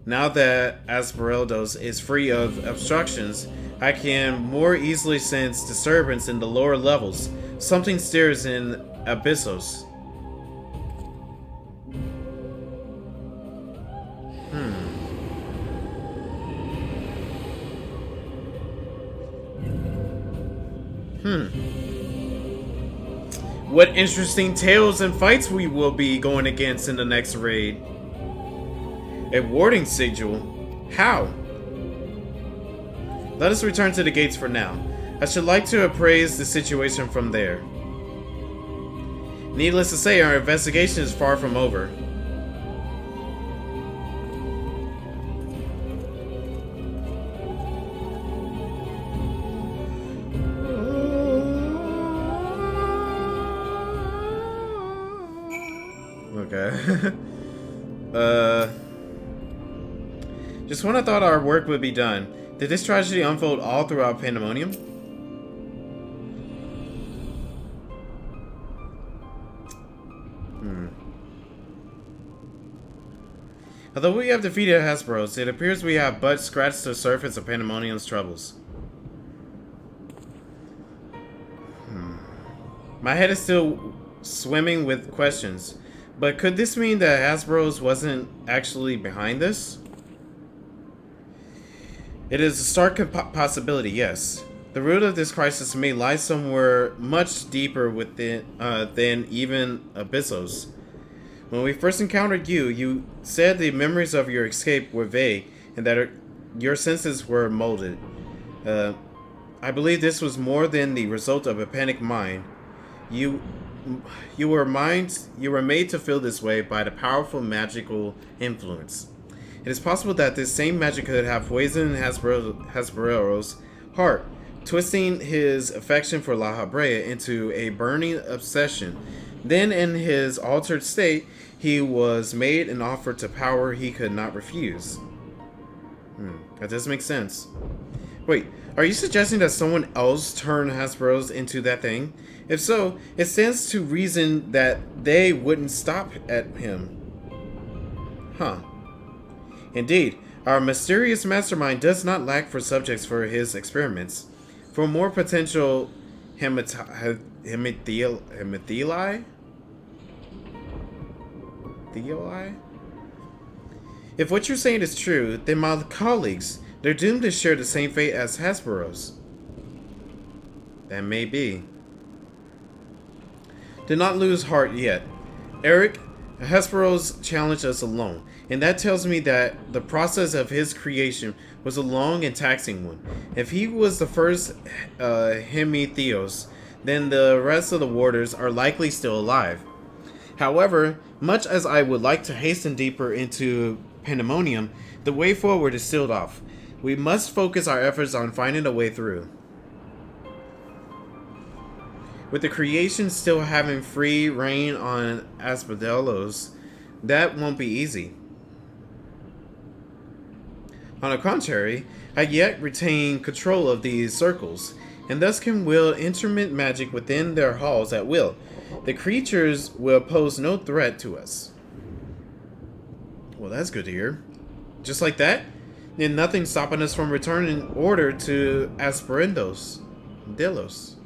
Now that Aspereldos is free of obstructions, I can more easily sense disturbance in the lower levels. Something stirs in Abyssos. What interesting tales and fights we will be going against in the next raid. A warding sigil? How? Let us return to the gates for now. I should like to appraise the situation from there. Needless to say, our investigation is far from over. Okay. Just when I thought our work would be done, did this tragedy unfold all throughout Pandemonium? Although we have defeated Hesperos, it appears we have but scratched the surface of Pandemonium's troubles. My head is still swimming with questions. But could this mean that Hesperos wasn't actually behind this? It is a stark possibility, yes. The root of this crisis may lie somewhere much deeper within than even Abyssos. When we first encountered you, you said the memories of your escape were vague and that your senses were molded. I believe this was more than the result of a panicked mind. You, you were made to feel this way by the powerful magical influence. It is possible that this same magic could have poisoned Hasburo's heart, twisting his affection for La Habrea into a burning obsession. Then, in his altered state, he was made an offer to power he could not refuse. That does make sense. Wait, are you suggesting that someone else turned Hasburo's into that thing? If so, it stands to reason that they wouldn't stop at him. Huh. Indeed, our mysterious mastermind does not lack for subjects for his experiments. For more potential hemitheli? If what you're saying is true, then my colleagues, they're doomed to share the same fate as Hasburo's. That may be. Do not lose heart yet. Eric, Hasburo's challenged us alone, and that tells me that the process of his creation was a long and taxing one. If he was the first Hemitheos, then the rest of the warders are likely still alive. However, much as I would like to hasten deeper into Pandaemonium, the way forward is sealed off. We must focus our efforts on finding a way through. With the creation still having free reign on Asmodeus, that won't be easy. On the contrary, I yet retain control of these circles, and thus can wield intermittent magic within their halls at will. The creatures will pose no threat to us. Well, that's good to hear. Just like that, then nothing stopping us from returning order to Asperendos, Delos.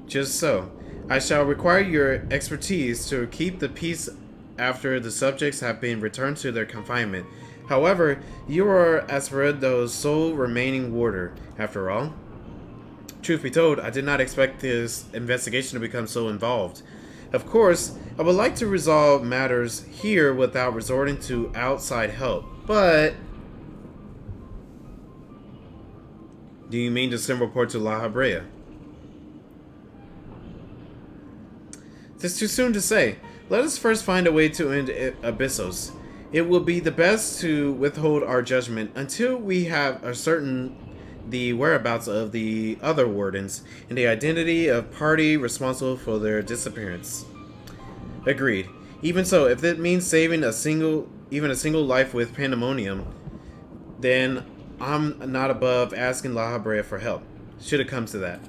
Just so, I shall require your expertise to keep the peace after the subjects have been returned to their confinement. However, you are Asperendo's sole remaining warder, after all. Truth be told, I did not expect this investigation to become so involved. Of course, I would like to resolve matters here without resorting to outside help, but... Do you mean to send report to La Habrea? It's too soon to say. Let us first find a way to end Abyssos. It will be the best to withhold our judgment until we have ascertained the whereabouts of the other wardens and the identity of party responsible for their disappearance. Agreed. Even so, if it means saving even a single life with Pandaemonium, then I'm not above asking La Habrea for help, should it come to that.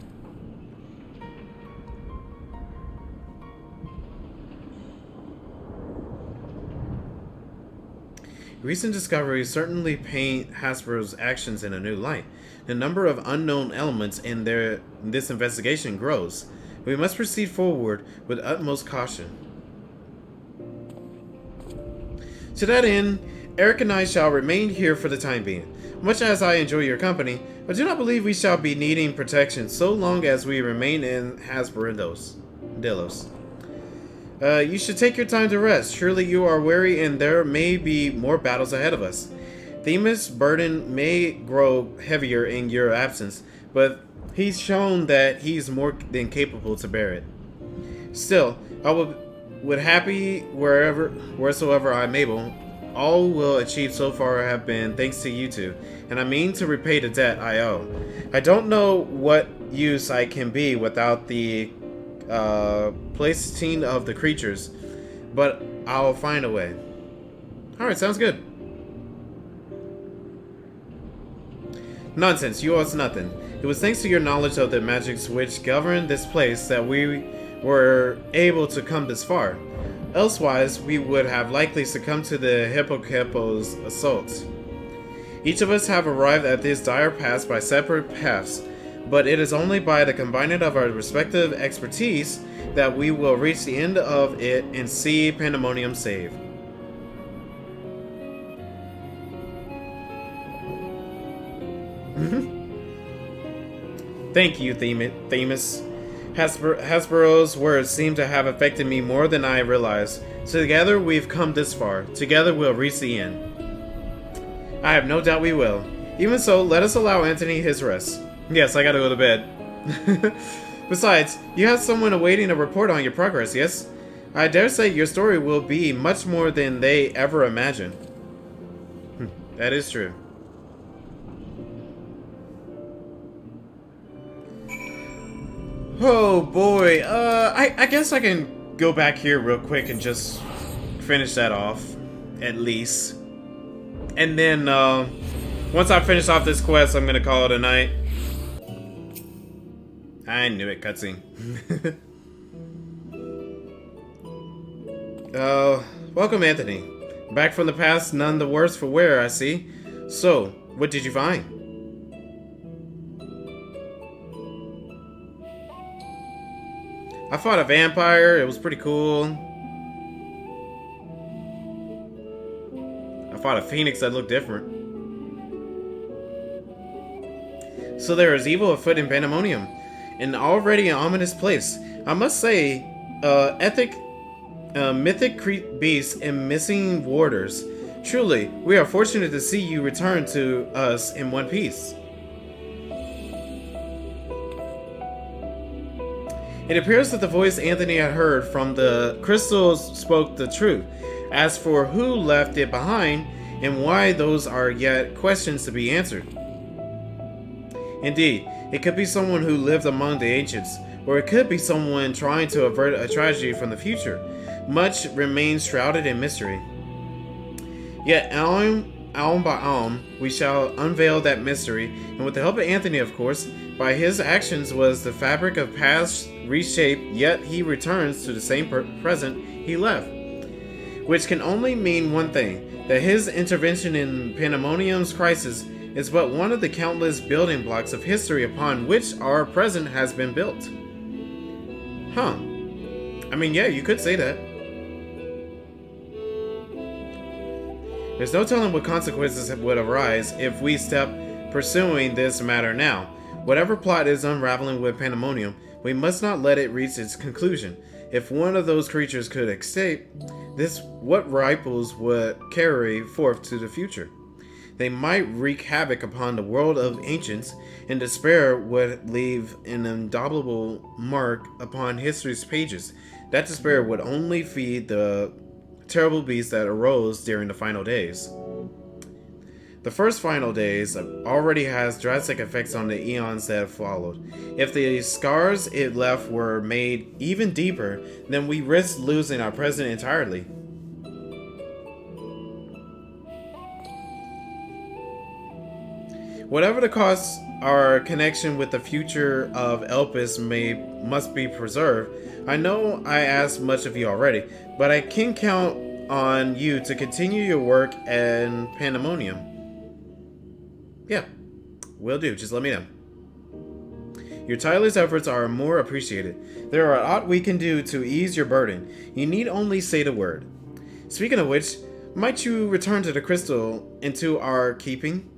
Recent discoveries certainly paint Hasburo's actions in a new light. The number of unknown elements in this investigation grows. We must proceed forward with utmost caution. To that end, Eric and I shall remain here for the time being. Much as I enjoy your company, I do not believe we shall be needing protection so long as we remain in Hasburendos, Delos. You should take your time to rest. Surely you are weary and there may be more battles ahead of us. Themis' burden may grow heavier in your absence, but he's shown that he's more than capable to bear it. Still, I would happy wheresoever I'm able. All we'll achieve so far have been thanks to you two, and I mean to repay the debt I owe. I don't know what use I can be without the placing of the creatures, but I'll find a way. Alright, sounds good. Nonsense, you owe us nothing. It was thanks to your knowledge of the magics which govern this place that we were able to come this far. Elsewise, we would have likely succumbed to the Hippocampus' assaults. Each of us have arrived at this dire pass by separate paths, but it is only by the combining of our respective expertise that we will reach the end of it and see Pandaemonium saved. Thank you, Themis. Hasburo's words seem to have affected me more than I realized. Together we've come this far. Together we'll reach the end. I have no doubt we will. Even so, let us allow Anthony his rest. Yes, I gotta go to bed. Besides, you have someone awaiting a report on your progress, yes? I dare say your story will be much more than they ever imagined. That is true. Oh boy, I guess I can go back here real quick and just finish that off, at least. And then, once I finish off this quest, I'm gonna call it a night. I knew it, cutscene. Welcome, Anthony. Back from the past, none the worse for wear, I see. So, what did you find? I fought a vampire, it was pretty cool. I fought a phoenix that looked different. So there is evil afoot in Pandaemonium, an already ominous place. I must say, mythic beasts and missing warders. Truly, we are fortunate to see you return to us in one piece. It appears that the voice Anthony had heard from the crystals spoke the truth. As for who left it behind, and why, those are yet questions to be answered. Indeed, it could be someone who lived among the ancients, or it could be someone trying to avert a tragedy from the future. Much remains shrouded in mystery. Yet, alm by alm, we shall unveil that mystery, and with the help of Anthony, of course. By his actions was the fabric of past reshaped, yet he returns to the same present he left. Which can only mean one thing, that his intervention in Pandaemonium's crisis is but one of the countless building blocks of history upon which our present has been built. Huh. I mean, yeah, you could say that. There's no telling what consequences would arise if we step pursuing this matter now. Whatever plot is unraveling with Pandaemonium, we must not let it reach its conclusion. If one of those creatures could escape, what ripples would carry forth to the future? They might wreak havoc upon the world of ancients, and despair would leave an indelible mark upon history's pages. That despair would only feed the terrible beast that arose during the final days. The first final days already has drastic effects on the eons that have followed. If the scars it left were made even deeper, then we risk losing our present entirely. Whatever the cost, our connection with the future of Elpis must be preserved. I know I asked much of you already, but I can count on you to continue your work in Pandaemonium. Yeah, will do. Just let me know. Your tireless efforts are more appreciated. There are aught we can do to ease your burden. You need only say the word. Speaking of which, might you return to the crystal into our keeping?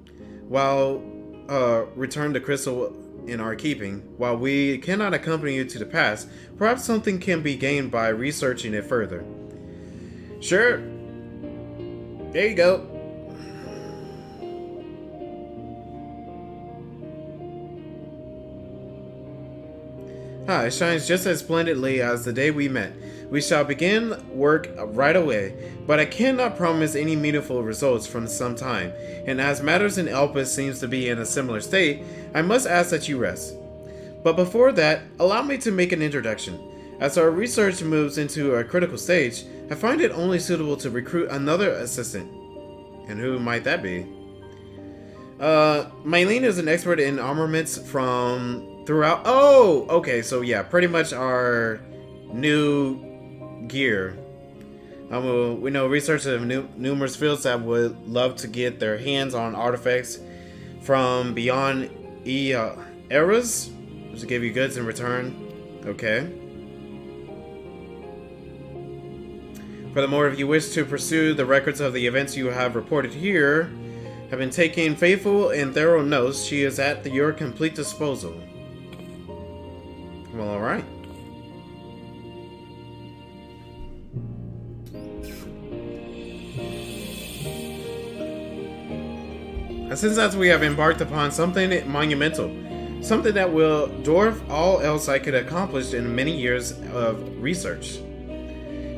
Return the crystal in our keeping. While we cannot accompany you to the past, perhaps something can be gained by researching it further. Sure. There you go. It shines just as splendidly as the day we met. We shall begin work right away, but I cannot promise any meaningful results for some time, and as matters in Elpis seems to be in a similar state, I must ask that you rest. But before that, allow me to make an introduction. As our research moves into a critical stage, I find it only suitable to recruit another assistant. And who might that be? Mylene is an expert in armaments from throughout. Oh, okay, so yeah, pretty much our new gear. We know researchers of numerous fields that would love to get their hands on artifacts from beyond eras to give you goods in return. Okay. Furthermore, if you wish to pursue the records of the events you have reported here, have been taking faithful and thorough notes, she is at your complete disposal. Well, alright. Since we have embarked upon something monumental, something that will dwarf all else I could accomplish in many years of research.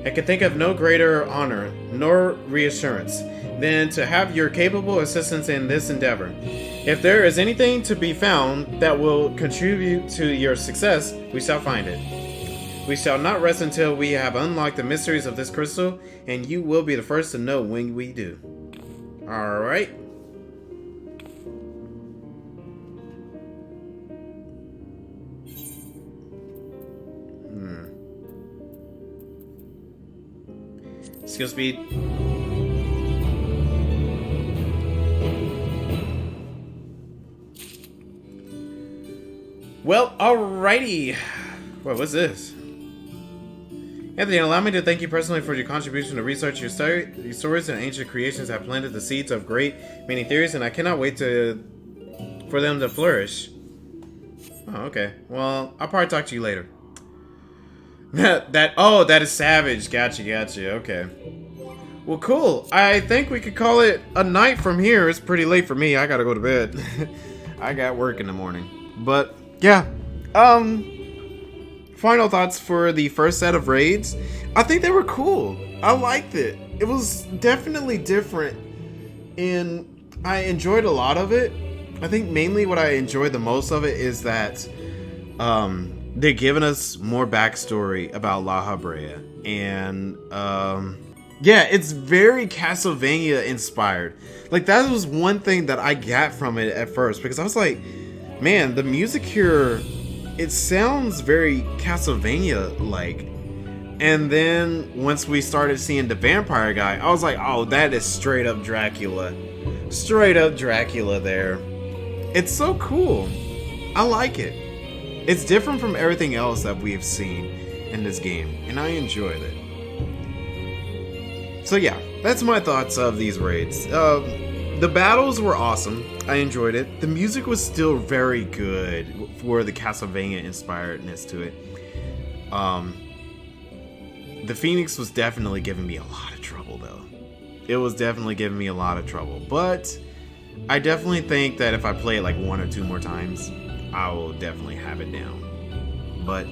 I can think of no greater honor nor reassurance than to have your capable assistance in this endeavor. If there is anything to be found that will contribute to your success, we shall find it. We shall not rest until we have unlocked the mysteries of this crystal, and you will be the first to know when we do. Alright. Skill speed. Well, alrighty. What was this? Anthony, allow me to thank you personally for your contribution to research. Your stories and ancient creations have planted the seeds of great many theories, and I cannot wait for them to flourish. Oh, okay. Well, I'll probably talk to you later. That is savage. Gotcha. Okay. Well, cool. I think we could call it a night from here. It's pretty late for me. I gotta go to bed. I got work in the morning. But yeah. Final thoughts for the first set of raids. I think they were cool. I liked it. It was definitely different, and I enjoyed a lot of it. I think mainly what I enjoyed the most of it is that they're giving us more backstory about La Habrea, and yeah, it's very Castlevania inspired. Like, that was one thing that I got from it at first, because I was like, man, the music here, it sounds very Castlevania like. And then once we started seeing the vampire guy, I was like, oh, that is straight up Dracula. Straight up Dracula there. It's so cool. I like it. It's different from everything else that we've seen in this game, and I enjoyed it. So yeah, that's my thoughts of these raids. The battles were awesome. I enjoyed it. The music was still very good for the Castlevania inspiredness to it. The Phoenix was definitely giving me a lot of trouble, though. It was definitely giving me a lot of trouble, but I definitely think that if I play it like 1 or 2 more times, I will definitely have it down. But